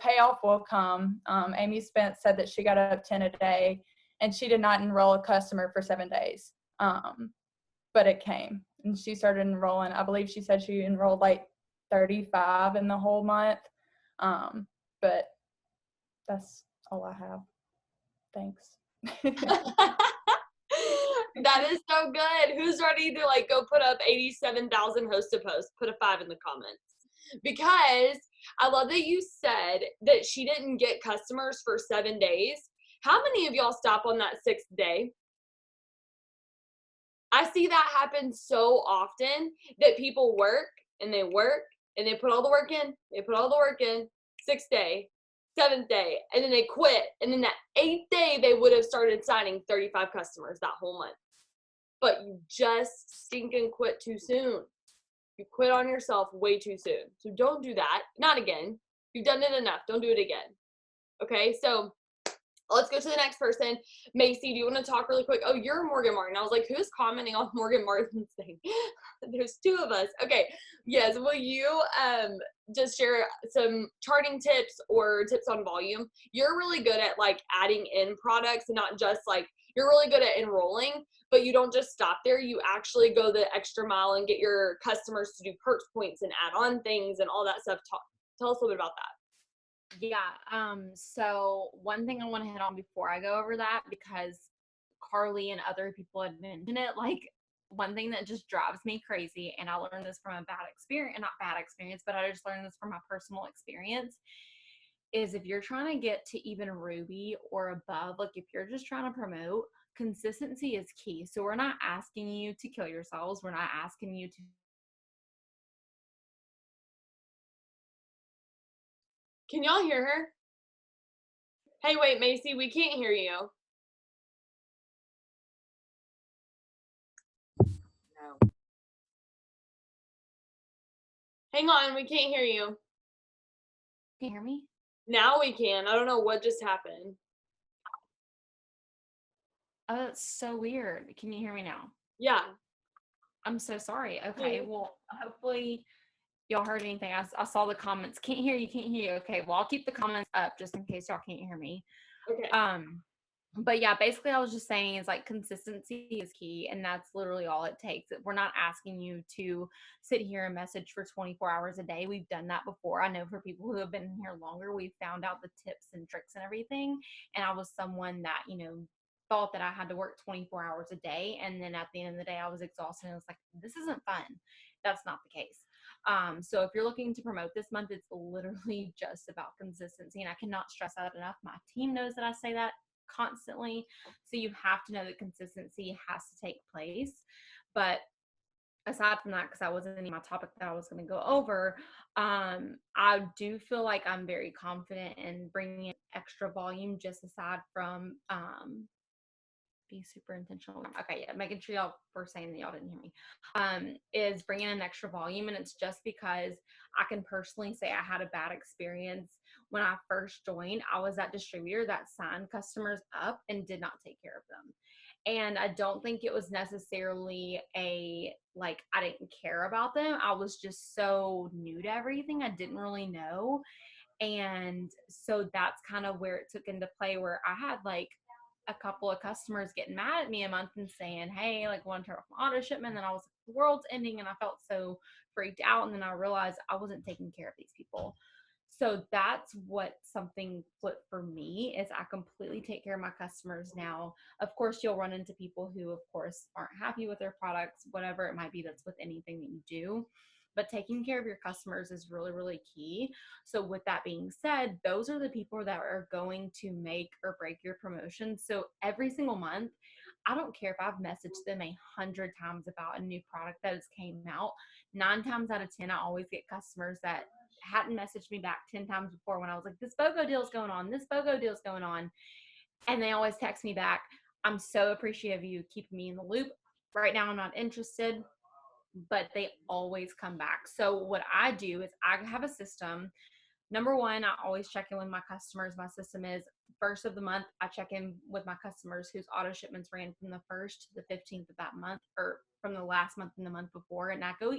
payoff will come. Amy Spence said that she got up 10 a day, and she did not enroll a customer for 7 days. But it came, and she started enrolling. I believe she said she enrolled like 35 in the whole month. But that's all I have. Thanks. That is so good. Who's ready to like go put up 87,000 host to post? Put a 5 in the comments. Because I love that you said that she didn't get customers for 7 days. How many of y'all stop on that 6th day? I see that happen so often that people work and they put all the work in. They put all the work in. 6th day, 7th day, and then they quit. And then that 8th day, they would have started signing 35 customers that whole month. But you just stinking quit too soon. You quit on yourself way too soon. So don't do that. Not again. You've done it enough. Don't do it again. Okay, so let's go to the next person. Macy, do you want to talk really quick? Oh, you're Morgan Martin. I was like, who's commenting on Morgan Martin's thing? There's 2 of us. Okay, yes. Will you just share some charting tips or tips on volume? You're really good at like adding in products and not just like, you're really good at enrolling, but you don't just stop there. You actually go the extra mile and get your customers to do perks points and add on things and all that stuff. Tell us a little bit about that. Yeah. So one thing I want to hit on before I go over that, because Carly and other people had mentioned it, like one thing that just drives me crazy, and I learned this from a bad experience, not bad experience, but I just learned this from my personal experience, is if you're trying to get to even Ruby or above, like if you're just trying to promote, consistency is key. So we're not asking you to kill yourselves. We're not asking you to. Can y'all hear her? Hey, wait, Macy, we can't hear you. No. Hang on, we can't hear you. Can you hear me? Now we can. I don't know what just happened. Oh, that's so weird. Can you hear me now? Yeah. I'm so sorry. Okay, well, hopefully y'all heard anything. I saw the comments. Can't hear you, can't hear you. Okay, well, I'll keep the comments up just in case y'all can't hear me. Okay. But yeah, basically I was just saying is like consistency is key, and that's literally all it takes. We're not asking you to sit here and message for 24 hours a day. We've done that before. I know for people who have been here longer, we've found out the tips and tricks and everything. And I was someone that, thought that I had to work 24 hours a day. And then at the end of the day, I was exhausted and I was like, this isn't fun. That's not the case. So if you're looking to promote this month, it's literally just about consistency. And I cannot stress that enough. My team knows that I say that constantly. So you have to know that consistency has to take place. But aside from that, because that wasn't my topic that I was going to go over, I do feel like I'm very confident in bringing in extra volume, just aside from be super intentional. Okay, yeah, making sure y'all were saying that y'all didn't hear me. Is bringing in extra volume, and it's just because I can personally say I had a bad experience when I first joined. I was that distributor that signed customers up and did not take care of them. And I don't think it was necessarily I didn't care about them. I was just so new to everything. I didn't really know. And so that's kind of where it took into play, where I had like a couple of customers getting mad at me a month and saying, hey, like, want to turn off my auto shipment. And then I was like, the world's ending, and I felt so freaked out. And then I realized I wasn't taking care of these people. So that's what something flipped for me is I completely take care of my customers now. Of course, you'll run into people who, of course, aren't happy with their products, whatever it might be. That's with anything that you do. But taking care of your customers is really, really key. So with that being said, those are the people that are going to make or break your promotion. So every single month, I don't care if I've messaged them 100 times about a new product that has came out. 9 times out of 10, I always get customers that hadn't messaged me back 10 times before when I was like, this BOGO deal's going on, this BOGO deal's going on. And they always text me back, I'm so appreciative of you keeping me in the loop. Right now, I'm not interested, but they always come back. So what I do is I have a system. Number one, I always check in with my customers. My system is first of the month, I check in with my customers whose auto shipments ran from the 1st to the 15th of that month, or from the last month and the month before. And I go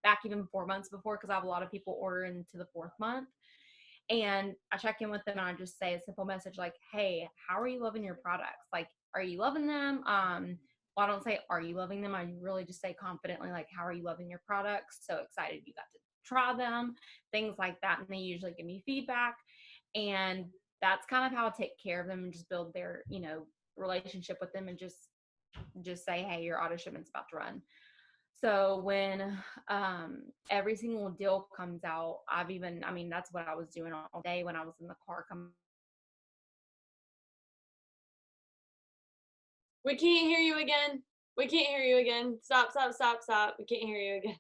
back even 4 months before because I have a lot of people order into the 4th month. And I check in with them and I just say a simple message like, hey, how are you loving your products? Like, are you loving them? Well, I don't say, are you loving them? I really just say confidently, like, how are you loving your products? So excited you got to try them, things like that. And they usually give me feedback. And that's kind of how I take care of them and just build their, relationship with them and just say, hey, your auto shipment's about to run. So when every single deal comes out, that's what I was doing all day when I was in the car coming. We can't hear you again. We can't hear you again. Stop. We can't hear you again.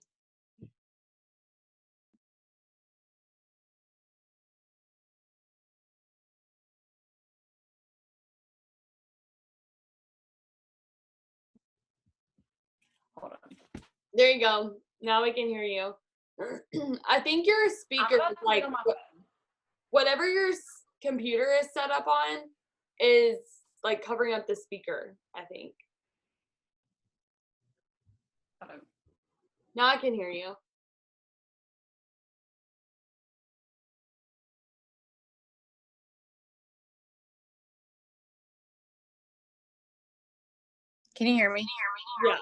Hold on. There you go. Now we can hear you. I think your speaker is like whatever your computer is set up on is like covering up the speaker, I think. Now I can hear you. Can you hear me? Yeah.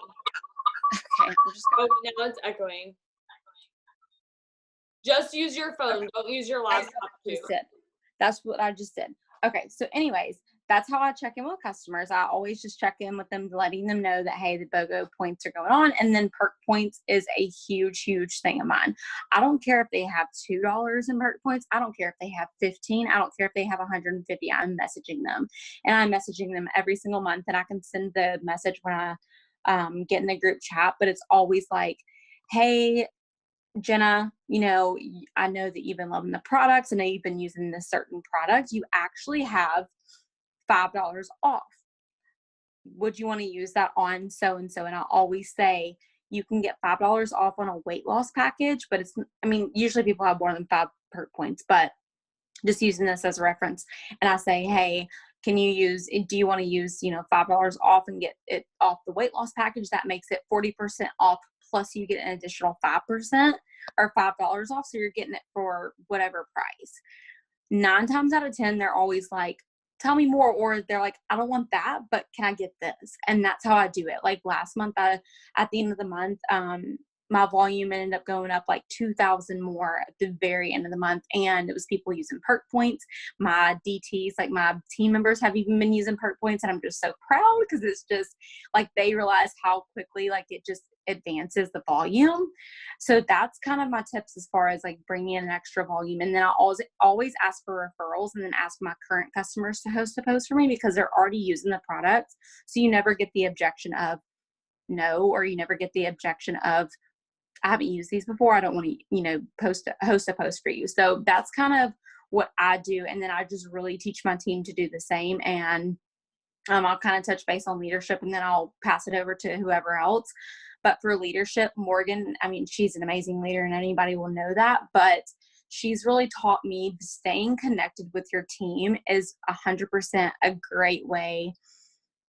Okay, I'm just Oh, now it's echoing. Just use your phone. Don't use your laptop too. That's what I just did. Okay, so anyways, that's how I check in with customers. I always just check in with them, letting them know that, hey, the BOGO points are going on. And then perk points is a huge, huge thing of mine. I don't care if they have $2 in perk points. I don't care if they have 15. I don't care if they have 150. I'm messaging them. And I'm messaging them every single month. And I can send the message when I get in the group chat. But it's always like, hey, Jenna, I know that you've been loving the products. I know you've been using this certain product. You actually have $5 off. Would you want to use that on so-and-so? And I always say you can get $5 off on a weight loss package, but usually people have more than 5 perk points, but just using this as a reference. And I say, hey, do you want to use, $5 off and get it off the weight loss package? That makes it 40% off. Plus you get an additional 5% or $5 off. So you're getting it for whatever price. 9 times out of 10, they're always like, tell me more. Or they're like, I don't want that, but can I get this? And that's how I do it. Like last month, at the end of the month, my volume ended up going up like 2,000 more at the very end of the month. And it was people using perk points. My DTs, like my team members, have even been using perk points. And I'm just so proud because it's just like they realize how quickly like it just advances the volume. So that's kind of my tips as far as like bringing in an extra volume. And then I always ask for referrals and then ask my current customers to host a post for me because they're already using the product. So you never get the objection of no, or you never get the objection of I haven't used these before. I don't want to, host a post for you. So that's kind of what I do. And then I just really teach my team to do the same. And I'll kind of touch base on leadership and then I'll pass it over to whoever else. But for leadership, Morgan, she's an amazing leader and anybody will know that. But she's really taught me staying connected with your team is 100% a great way.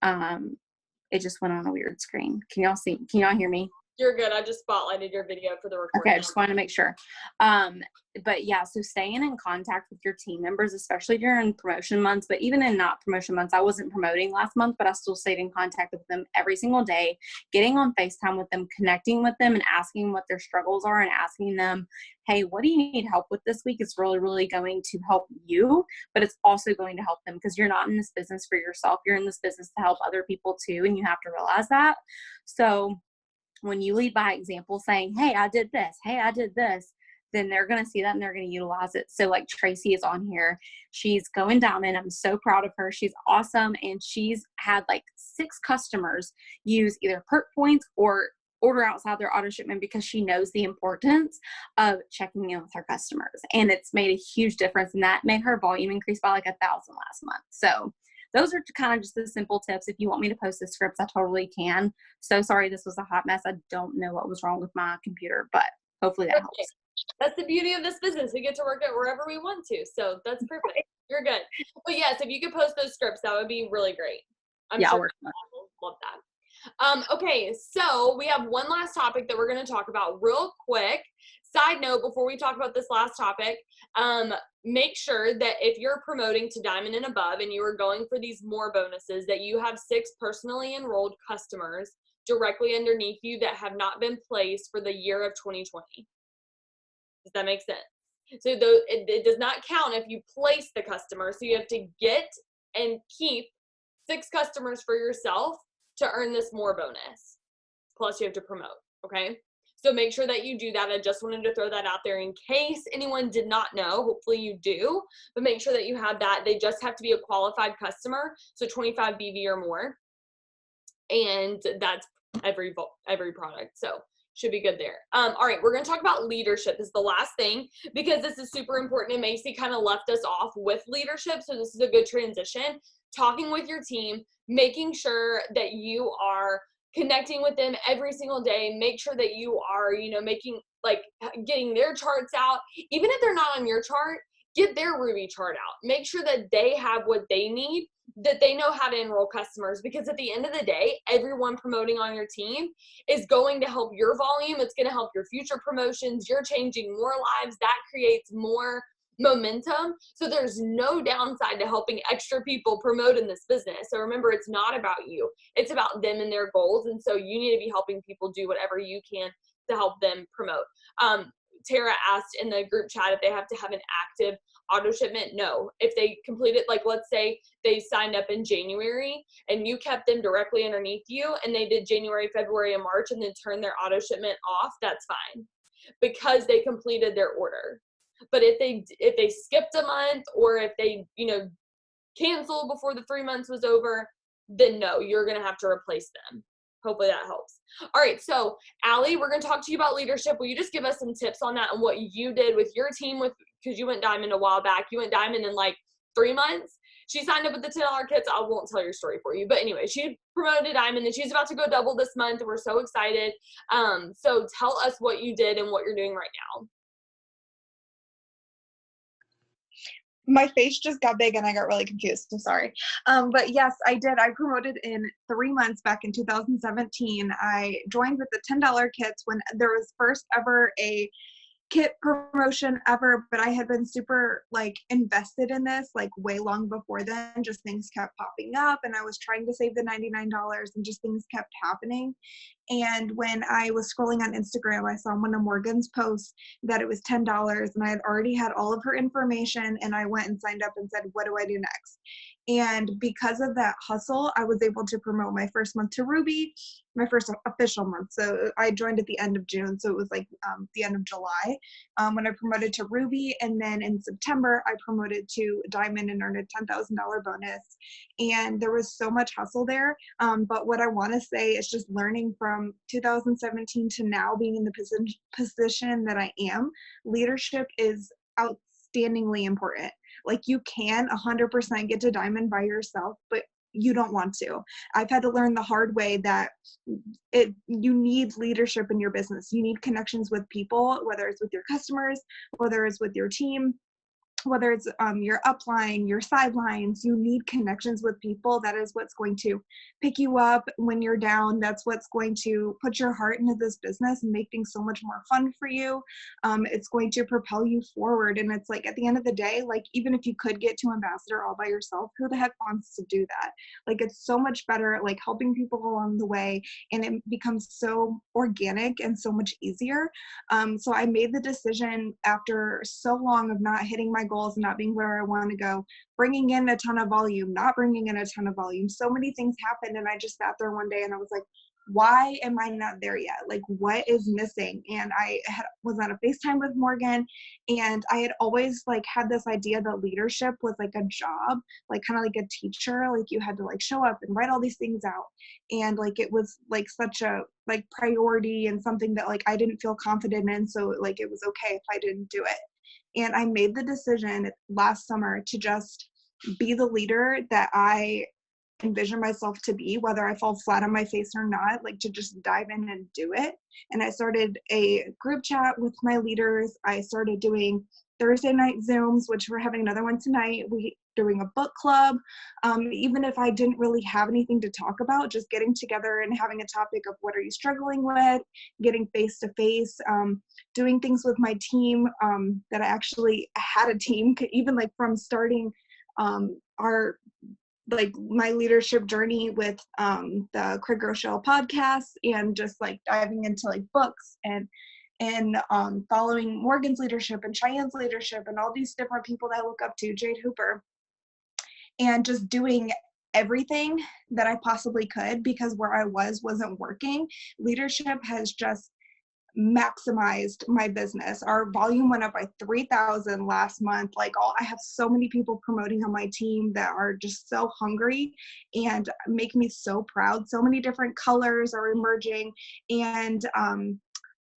It just went on a weird screen. Can y'all hear me? You're good. I just spotlighted your video for the recording. Okay, I just wanted to make sure. But yeah, so staying in contact with your team members, especially during promotion months, but even in not promotion months, I wasn't promoting last month, but I still stayed in contact with them every single day, getting on FaceTime with them, connecting with them, and asking what their struggles are and asking them, hey, what do you need help with this week? It's really, really going to help you, but it's also going to help them because you're not in this business for yourself. You're in this business to help other people too, and you have to realize that. So when you lead by example saying, hey, I did this, hey, I did this, then they're going to see that and they're going to utilize it. So like Tracy is on here. She's going diamond. I'm so proud of her. She's awesome. And she's had like 6 customers use either perk points or order outside their auto shipment because she knows the importance of checking in with her customers. And it's made a huge difference. And that made her volume increase by like 1,000 last month. So those are kind of just the simple tips. If you want me to post the scripts, I totally can. So sorry, this was a hot mess. I don't know what was wrong with my computer, but hopefully that helps. That's the beauty of this business. We get to work it wherever we want to. So that's perfect. You're good. But yes, if you could post those scripts, that would be really great. I'm sure I'll work on people love that. Okay, so we have one last topic that we're going to talk about real quick. Side note, before we talk about this last topic, make sure that if you're promoting to diamond and above and you are going for these more bonuses, that you have 6 personally enrolled customers directly underneath you that have not been placed for the year of 2020. Does that make sense? So it does not count if you place the customer. So you have to get and keep 6 customers for yourself to earn this more bonus. Plus you have to promote, okay? So make sure that you do that. I just wanted to throw that out there in case anyone did not know. Hopefully you do, but make sure that you have that. They just have to be a qualified customer, so 25 BV or more. And that's every product. So should be good there. All right, we're going to talk about leadership. This is the last thing because this is super important. And Macy kind of left us off with leadership. So this is a good transition. Talking with your team, making sure that you are connecting with them every single day. Make sure that you are, getting their charts out. Even if they're not on your chart, get their Ruby chart out. Make sure that they have what they need, that they know how to enroll customers, because at the end of the day, everyone promoting on your team is going to help your volume. It's going to help your future promotions. You're changing more lives. That creates more momentum. So there's no downside to helping extra people promote in this business. So remember, it's not about you. It's about them and their goals. And so you need to be helping people do whatever you can to help them promote. Tara asked in the group chat if they have to have an active auto shipment. No. If they completed, like let's say they signed up in January and you kept them directly underneath you and they did January, February, and March and then turned their auto shipment off, that's fine because they completed their order. But if they skipped a month or if they, canceled before the 3 months was over, then no, you're going to have to replace them. Hopefully that helps. All right. So Allie, we're going to talk to you about leadership. Will you just give us some tips on that and what you did with your team because you went diamond a while back. You went diamond in like 3 months. She signed up with the $10 kits. I won't tell your story for you. But anyway, she promoted diamond and she's about to go double this month. We're so excited. So tell us what you did and what you're doing right now. My face just got big and I got really confused. I'm sorry. But yes, I did. I promoted in 3 months back in 2017. I joined with the $10 kits when there was first ever a kit promotion ever, but I had been super invested in this way long before then. Just things kept popping up and I was trying to save the $99 and just things kept happening. And when I was scrolling on Instagram, I saw one of Morgan's posts that it was $10 and I had already had all of her information and I went and signed up and said, what do I do next? And because of that hustle, I was able to promote my first month to Ruby, my first official month. So I joined at the end of June. So it was the end of July when I promoted to Ruby. And then in September, I promoted to Diamond and earned a $10,000 bonus. And there was so much hustle there. But what I want to say is just learning from 2017 to now being in the position that I am, leadership is outstandingly important. You can 100% get to diamond by yourself, but you don't want to. I've had to learn the hard way that you need leadership in your business. You need connections with people, whether it's with your customers, whether it's with your team. whether it's your upline, your sidelines, you need connections with people. That is what's going to pick you up when you're down. That's what's going to put your heart into this business and make things so much more fun for you. It's going to propel you forward. And it's like, at the end of the day, like, even if you could get to ambassador all by yourself, who the heck wants to do that? Like, it's so much better, like, helping people along the way, and it becomes so organic and so much easier. So I made the decision after so long of not hitting my goals and not being where I want to go, bringing in a ton of volume, not bringing in a ton of volume. So many things happened, and I just sat there one day and I was like, why am I not there yet? Like, what is missing? And I was on a FaceTime with Morgan, and I had always like had this idea that leadership was like a job, like kind of like a teacher, like you had to like show up and write all these things out. And like, it was like such a like priority and something that like I didn't feel confident in. So like, it was okay if I didn't do it. And I made the decision last summer to just be the leader that I envision myself to be, whether I fall flat on my face or not, like to just dive in and do it. And I started a group chat with my leaders. I started doing Thursday night Zooms, which we're having another one tonight. We're doing a book club. Even if I didn't really have anything to talk about, just getting together and having a topic of what are you struggling with, getting face to face, doing things with my team, that I actually had a team, even like from starting our like my leadership journey with the Craig Rochelle podcast, and just like diving into like books and following Morgan's leadership and Cheyenne's leadership and all these different people that I look up to, Jade Hooper, and just doing everything that I possibly could, because where I wasn't working. Leadership has just maximized my business. Our volume went up by 3,000 last month. Like, I have so many people promoting on my team that are just so hungry and make me so proud. So many different colors are emerging. And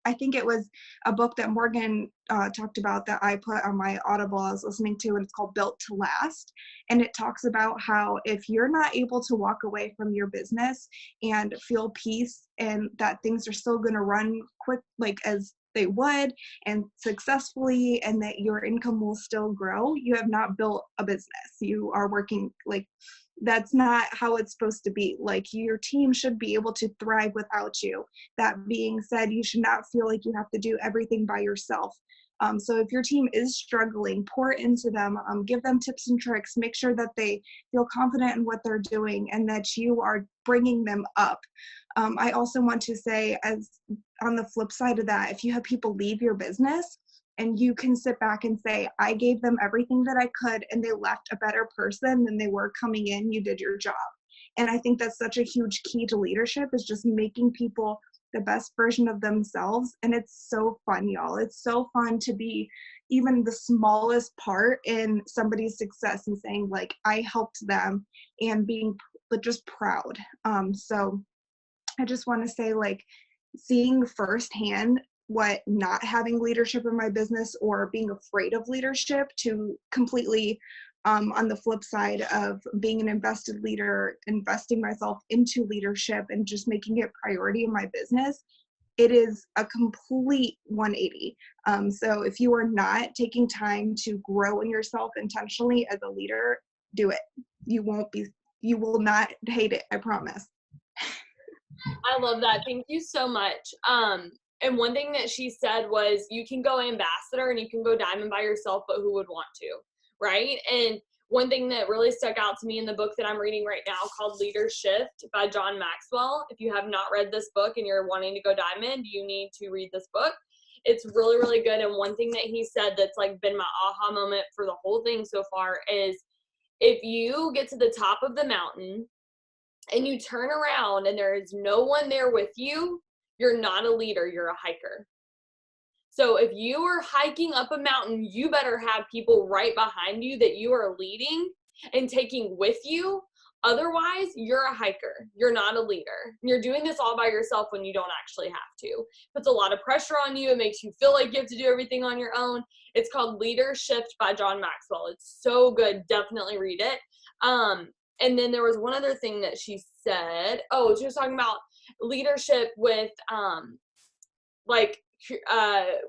I think it was a book that Morgan talked about that I put on my Audible I was listening to, and it's called Built to Last. And it talks about how if you're not able to walk away from your business and feel peace and that things are still going to run quick, like as they would, and successfully, and that your income will still grow, you have not built a business. You are working like, that's not how it's supposed to be. Like, your team should be able to thrive without you. That being said, you should not feel like you have to do everything by yourself. So if your team is struggling, pour into them, give them tips and tricks, make sure that they feel confident in what they're doing and that you are bringing them up. I also want to say, as on the flip side of that, if you have people leave your business, and you can sit back and say, I gave them everything that I could and they left a better person than they were coming in, you did your job. And I think that's such a huge key to leadership, is just making people the best version of themselves. And it's so fun, y'all. It's so fun to be even the smallest part in somebody's success and saying like, I helped them, and being just proud. So I just want to say, like, seeing firsthand what not having leadership in my business or being afraid of leadership to completely on the flip side of being an invested leader, investing myself into leadership and just making it priority in my business, it is a complete 180. So if you are not taking time to grow in yourself intentionally as a leader, do it. You will not hate it, I promise. I love that. Thank you so much. And one thing that she said was, you can go ambassador and you can go diamond by yourself, but who would want to, right? And one thing that really stuck out to me in the book that I'm reading right now, called Leader Shift by John Maxwell. If you have not read this book and you're wanting to go diamond, you need to read this book. It's really, really good. And one thing that he said that's like been my aha moment for the whole thing so far is, if you get to the top of the mountain and you turn around and there is no one there with you, you're not a leader, you're a hiker. So if you are hiking up a mountain, you better have people right behind you that you are leading and taking with you. Otherwise, you're a hiker. You're not a leader. You're doing this all by yourself when you don't actually have to. It puts a lot of pressure on you. It makes you feel like you have to do everything on your own. It's called Leader Shift by John Maxwell. It's so good. Definitely read it. And then there was one other thing that she said. Oh, she was talking about leadership with like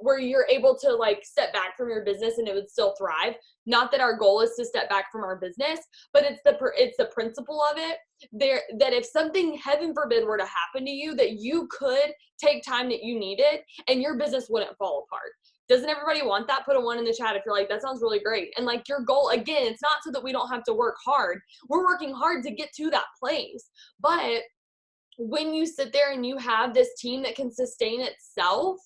where you're able to like step back from your business and it would still thrive. Not that our goal is to step back from our business, but it's the principle of it there, that if something, heaven forbid, were to happen to you, that you could take time that you needed and your business wouldn't fall apart. Doesn't everybody want that? Put a 1 in the chat if you're like, that sounds really great. And like your goal, again, it's not so that we don't have to work hard. We're working hard to get to that place. But when you sit there and you have this team that can sustain itself,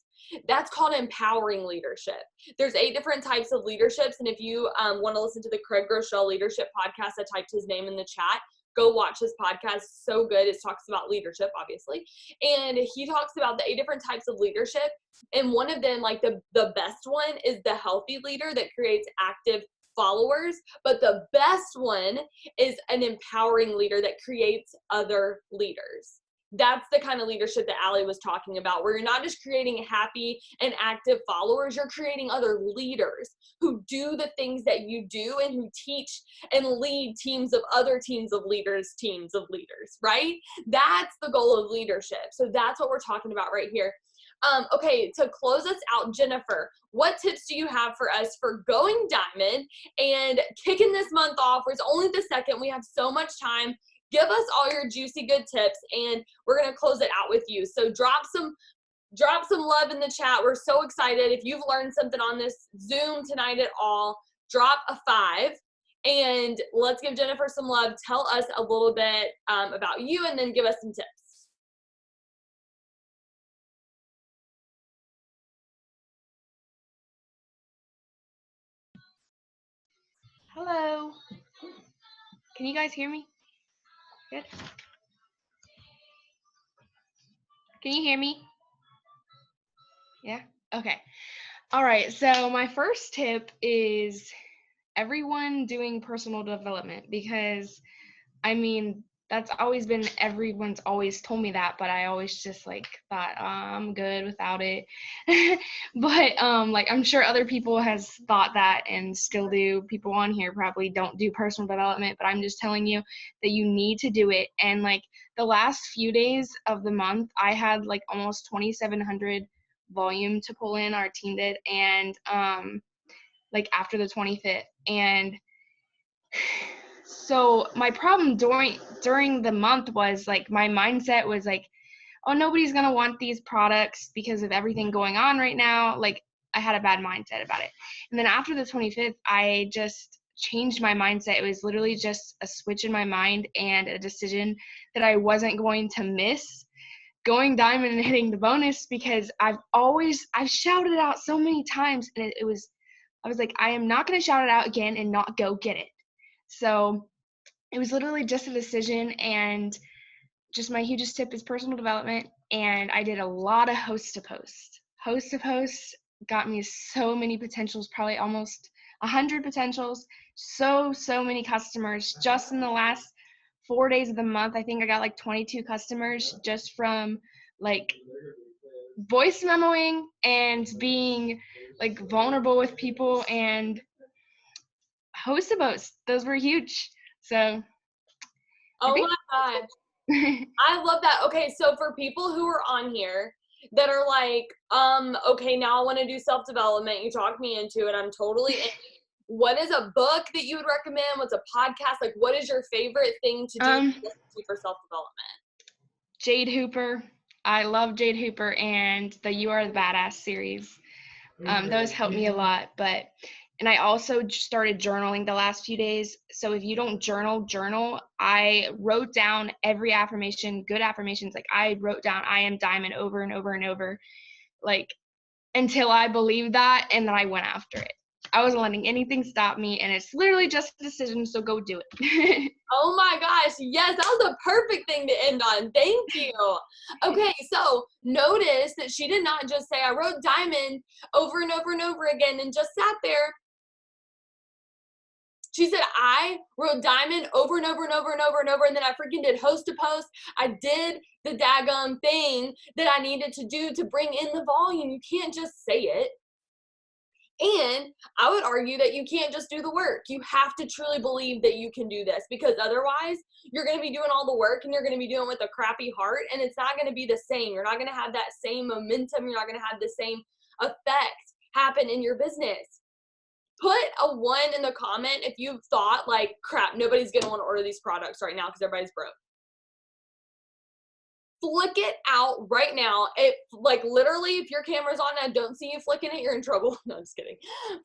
that's called empowering leadership. There's 8 different types of leaderships. And if you want to listen to the Craig Groeschel Leadership Podcast, I typed his name in the chat. Go watch his podcast. It's so good. It talks about leadership, obviously. And he talks about the 8 different types of leadership. And one of them, like the best one, is the healthy leader that creates active followers. But the best one is an empowering leader that creates other leaders. That's the kind of leadership that Allie was talking about, where you're not just creating happy and active followers, you're creating other leaders who do the things that you do and who teach and lead teams of leaders, right? That's the goal of leadership. So that's what we're talking about right here. Okay, to close us out, Jennifer, what tips do you have for us for going diamond and kicking this month off? It's only the second. We have so much time. Give us all your juicy good tips, and we're going to close it out with you. So drop some love in the chat. We're so excited. If you've learned something on this Zoom tonight at all, drop a 5, and let's give Jennifer some love. Tell us a little bit about you, and then give us some tips. Hello. Can you guys hear me? Good. Can you hear me? Yeah? Okay. All right. So my first tip is everyone doing personal development, because I mean, that's always been, everyone's always told me that, but I always just like thought, oh, I'm good without it. But like I'm sure other people has thought that and still do. People on here probably don't do personal development, but I'm just telling you that you need to do it. And like the last few days of the month, I had like almost 2,700 volume to pull in, our team did, and like after the 25th. And so my problem during the month was like my mindset was like, oh, nobody's gonna want these products because of everything going on right now. Like I had a bad mindset about it. And then after the 25th, I just changed my mindset. It was literally just a switch in my mind and a decision that I wasn't going to miss going diamond and hitting the bonus, because I've shouted it out so many times, and I was like, I am not gonna shout it out again and not go get it. So it was literally just a decision, and just my hugest tip is personal development. And I did a lot of host to post. Host to post got me so many potentials, probably almost 100 potentials, so many customers. Just in the last 4 days of the month, I think I got like 22 customers just from like voice memoing and being like vulnerable with people and host to post. Those were huge. So oh my gosh, I love that. Okay, so for people who are on here that are like, okay, now I want to do self-development, you talked me into it, I'm totally in. What is a book that you would recommend? What's a podcast? Like, what is your favorite thing to do for self-development? Jade Hooper. I love Jade Hooper and the You Are the Badass series. Those helped me a lot. And I also started journaling the last few days. So if you don't journal. I wrote down every affirmation, good affirmations. Like I wrote down, I am diamond over and over and over, like until I believed that. And then I went after it. I wasn't letting anything stop me, and it's literally just a decision, so go do it. Oh my gosh, yes, that was a perfect thing to end on. Thank you. Okay, so notice that she did not just say, I wrote diamond over and over and over again and just sat there. She said, I wrote diamond over and over and over and over and over, and then I freaking did host to post. I did the daggum thing that I needed to do to bring in the volume. You can't just say it. And I would argue that you can't just do the work. You have to truly believe that you can do this, because otherwise you're going to be doing all the work and you're going to be doing it with a crappy heart, and it's not going to be the same. You're not going to have that same momentum. You're not going to have the same effect happen in your business. Put a 1 in the comment if you've thought like, crap, nobody's going to want to order these products right now because everybody's broke. Flick it out right now. It, like, literally, if your camera's on and I don't see you flicking it, you're in trouble. No, I'm just kidding.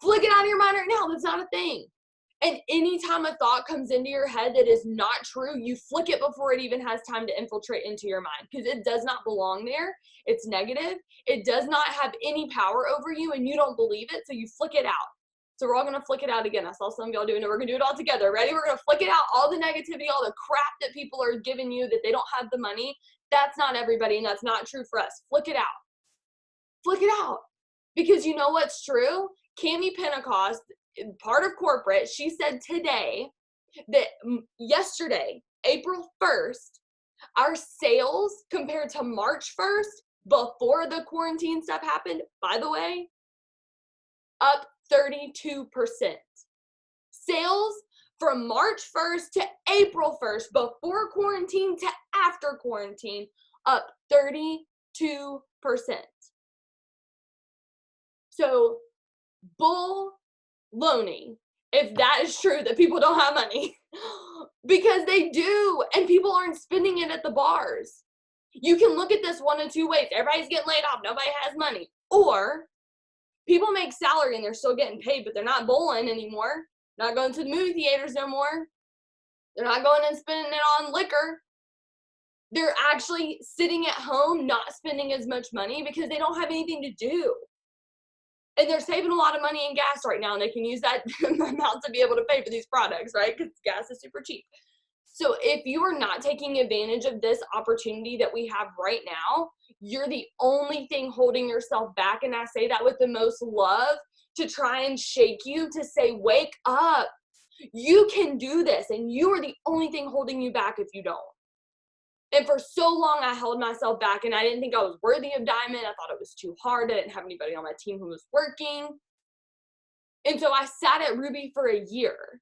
Flick it out of your mind right now. That's not a thing. And anytime a thought comes into your head that is not true, you flick it before it even has time to infiltrate into your mind, because it does not belong there. It's negative. It does not have any power over you, and you don't believe it, so you flick it out. So we're all going to flick it out again. I saw some of y'all doing it. We're going to do it all together. Ready? We're going to flick it out. All the negativity, all the crap that people are giving you that they don't have the money. That's not everybody, and that's not true for us. Flick it out. Flick it out. Because you know what's true? Cami Pentecost, part of corporate, she said today that yesterday, April 1st, our sales compared to March 1st, before the quarantine stuff happened, by the way, up 32%. Sales from March 1st to April 1st, before quarantine to after quarantine, up 32%. So, bull-loney, if that is true, that people don't have money. Because they do, and people aren't spending it at the bars. You can look at this one of two ways. Everybody's getting laid off. Nobody has money. Or people make salary and they're still getting paid, but they're not bowling anymore. Not going to the movie theaters no more. They're not going and spending it on liquor. They're actually sitting at home, not spending as much money because they don't have anything to do. And they're saving a lot of money in gas right now, and they can use that amount to be able to pay for these products, right? Because gas is super cheap. So if you are not taking advantage of this opportunity that we have right now, you're the only thing holding yourself back. And I say that with the most love, to try and shake you, to say, wake up. You can do this, and you are the only thing holding you back if you don't. And for so long, I held myself back, and I didn't think I was worthy of Diamond. I thought it was too hard. I didn't have anybody on my team who was working. And so I sat at Ruby for a year.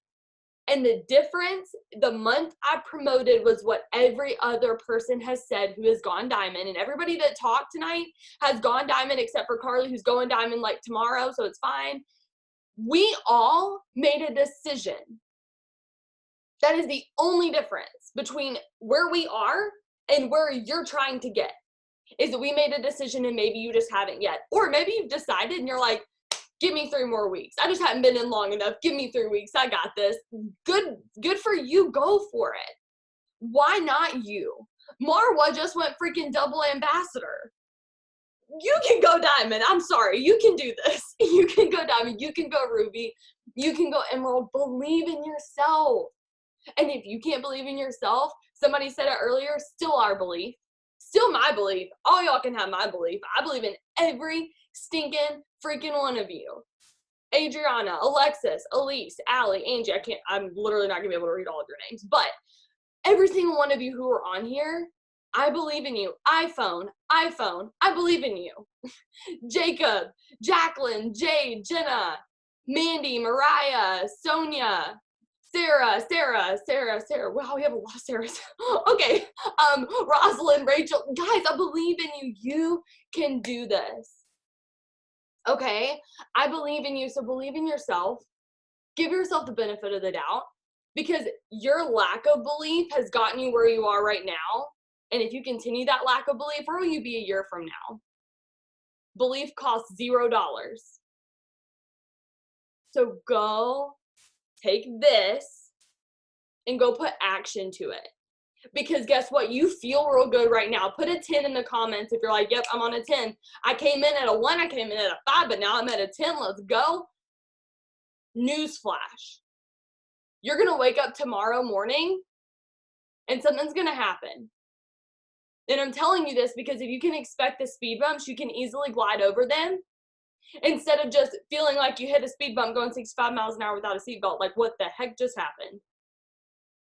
And the difference, the month I promoted, was what every other person has said who has gone Diamond. And everybody that talked tonight has gone Diamond except for Carly, who's going Diamond like tomorrow, so it's fine. We all made a decision. That is the only difference between where we are and where you're trying to get, is that we made a decision and maybe you just haven't yet. Or maybe you've decided and you're like, give me 3 more weeks. I just haven't been in long enough. Give me 3 weeks. I got this. Good for you. Go for it. Why not you? Marwa just went freaking double ambassador. You can go Diamond. I'm sorry. You can do this. You can go Diamond. You can go Ruby. You can go Emerald. Believe in yourself. And if you can't believe in yourself, somebody said it earlier, still our belief. Still my belief. All y'all can have my belief. I believe in every stinking freaking one of you. Adriana, Alexis, Elise, Allie, Angie. I'm literally not gonna be able to read all of your names, but every single one of you who are on here, I believe in you. iPhone, I believe in you. Jacob, Jacqueline, Jade, Jenna, Mandy, Mariah, Sonia, Sarah. Wow, we have a lot of Sarahs. Okay. Rosalind, Rachel. Guys, I believe in you. You can do this. Okay? I believe in you, so believe in yourself. Give yourself the benefit of the doubt, because your lack of belief has gotten you where you are right now. And if you continue that lack of belief, where will you be a year from now? Belief costs $0. So go take this and go put action to it. Because guess what? You feel real good right now. Put a 10 in the comments if you're like, yep, I'm on a 10. I came in at a 1, I came in at a 5, but now I'm at a 10. Let's go. Newsflash. You're going to wake up tomorrow morning and something's going to happen. And I'm telling you this because if you can expect the speed bumps, you can easily glide over them instead of just feeling like you hit a speed bump going 65 miles an hour without a seatbelt. Like, what the heck just happened?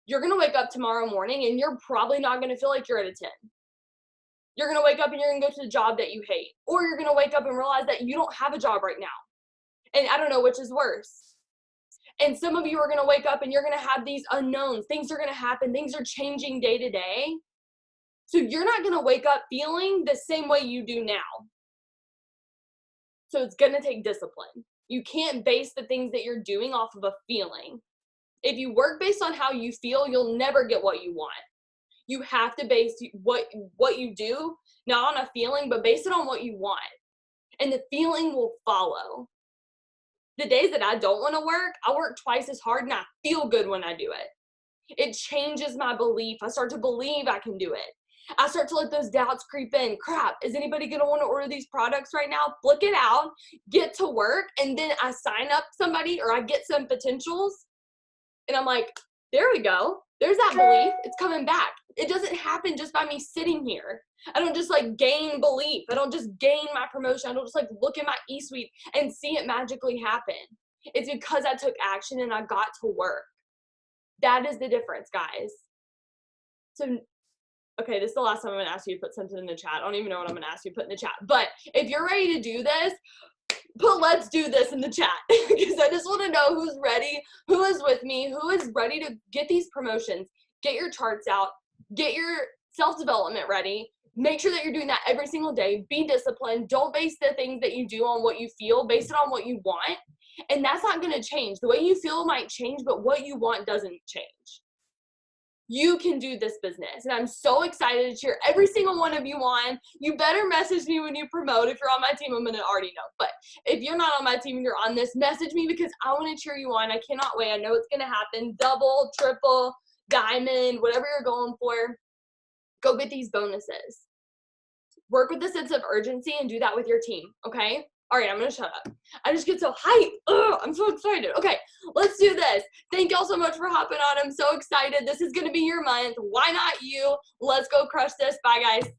You're going to wake up tomorrow morning and you're probably not going to feel like you're at a 10. You're going to wake up and you're going to go to the job that you hate. Or you're going to wake up and realize that you don't have a job right now. And I don't know which is worse. And some of you are going to wake up and you're going to have these unknowns. Things are going to happen. Things are changing day to day. So you're not going to wake up feeling the same way you do now. So it's going to take discipline. You can't base the things that you're doing off of a feeling. If you work based on how you feel, you'll never get what you want. You have to base what you do, not on a feeling, but base it on what you want. And the feeling will follow. The days that I don't want to work, I work twice as hard and I feel good when I do it. It changes my belief. I start to believe I can do it. I start to let those doubts creep in. Crap, is anybody going to want to order these products right now? Flick it out, get to work, and then I sign up somebody or I get some potentials. And I'm like, there we go. There's that belief. It's coming back. It doesn't happen just by me sitting here. I don't just like gain belief. I don't just gain my promotion. I don't just like look at my e-suite and see it magically happen. It's because I took action and I got to work. That is the difference, guys. So, okay, this is the last time I'm going to ask you to put something in the chat. I don't even know what I'm going to ask you to put in the chat. But if you're ready to do this, put let's do this in the chat. Because I just want to know who's ready, who is with me, who is ready to get these promotions, get your charts out, get your self-development ready. Make sure that you're doing that every single day. Be disciplined. Don't base the things that you do on what you feel. Base it on what you want. And that's not going to change. The way you feel might change, but what you want doesn't change. You can do this business. And I'm so excited to cheer every single one of you on. You better message me when you promote. If you're on my team, I'm going to already know. But if you're not on my team and you're on this, message me because I want to cheer you on. I cannot wait. I know it's going to happen. Double, triple, diamond, whatever you're going for. Go get these bonuses. Work with a sense of urgency and do that with your team, okay? All right, I'm going to shut up. I just get so hyped. Ugh, I'm so excited. Okay, let's do this. Thank y'all so much for hopping on. I'm so excited. This is going to be your month. Why not you? Let's go crush this. Bye, guys.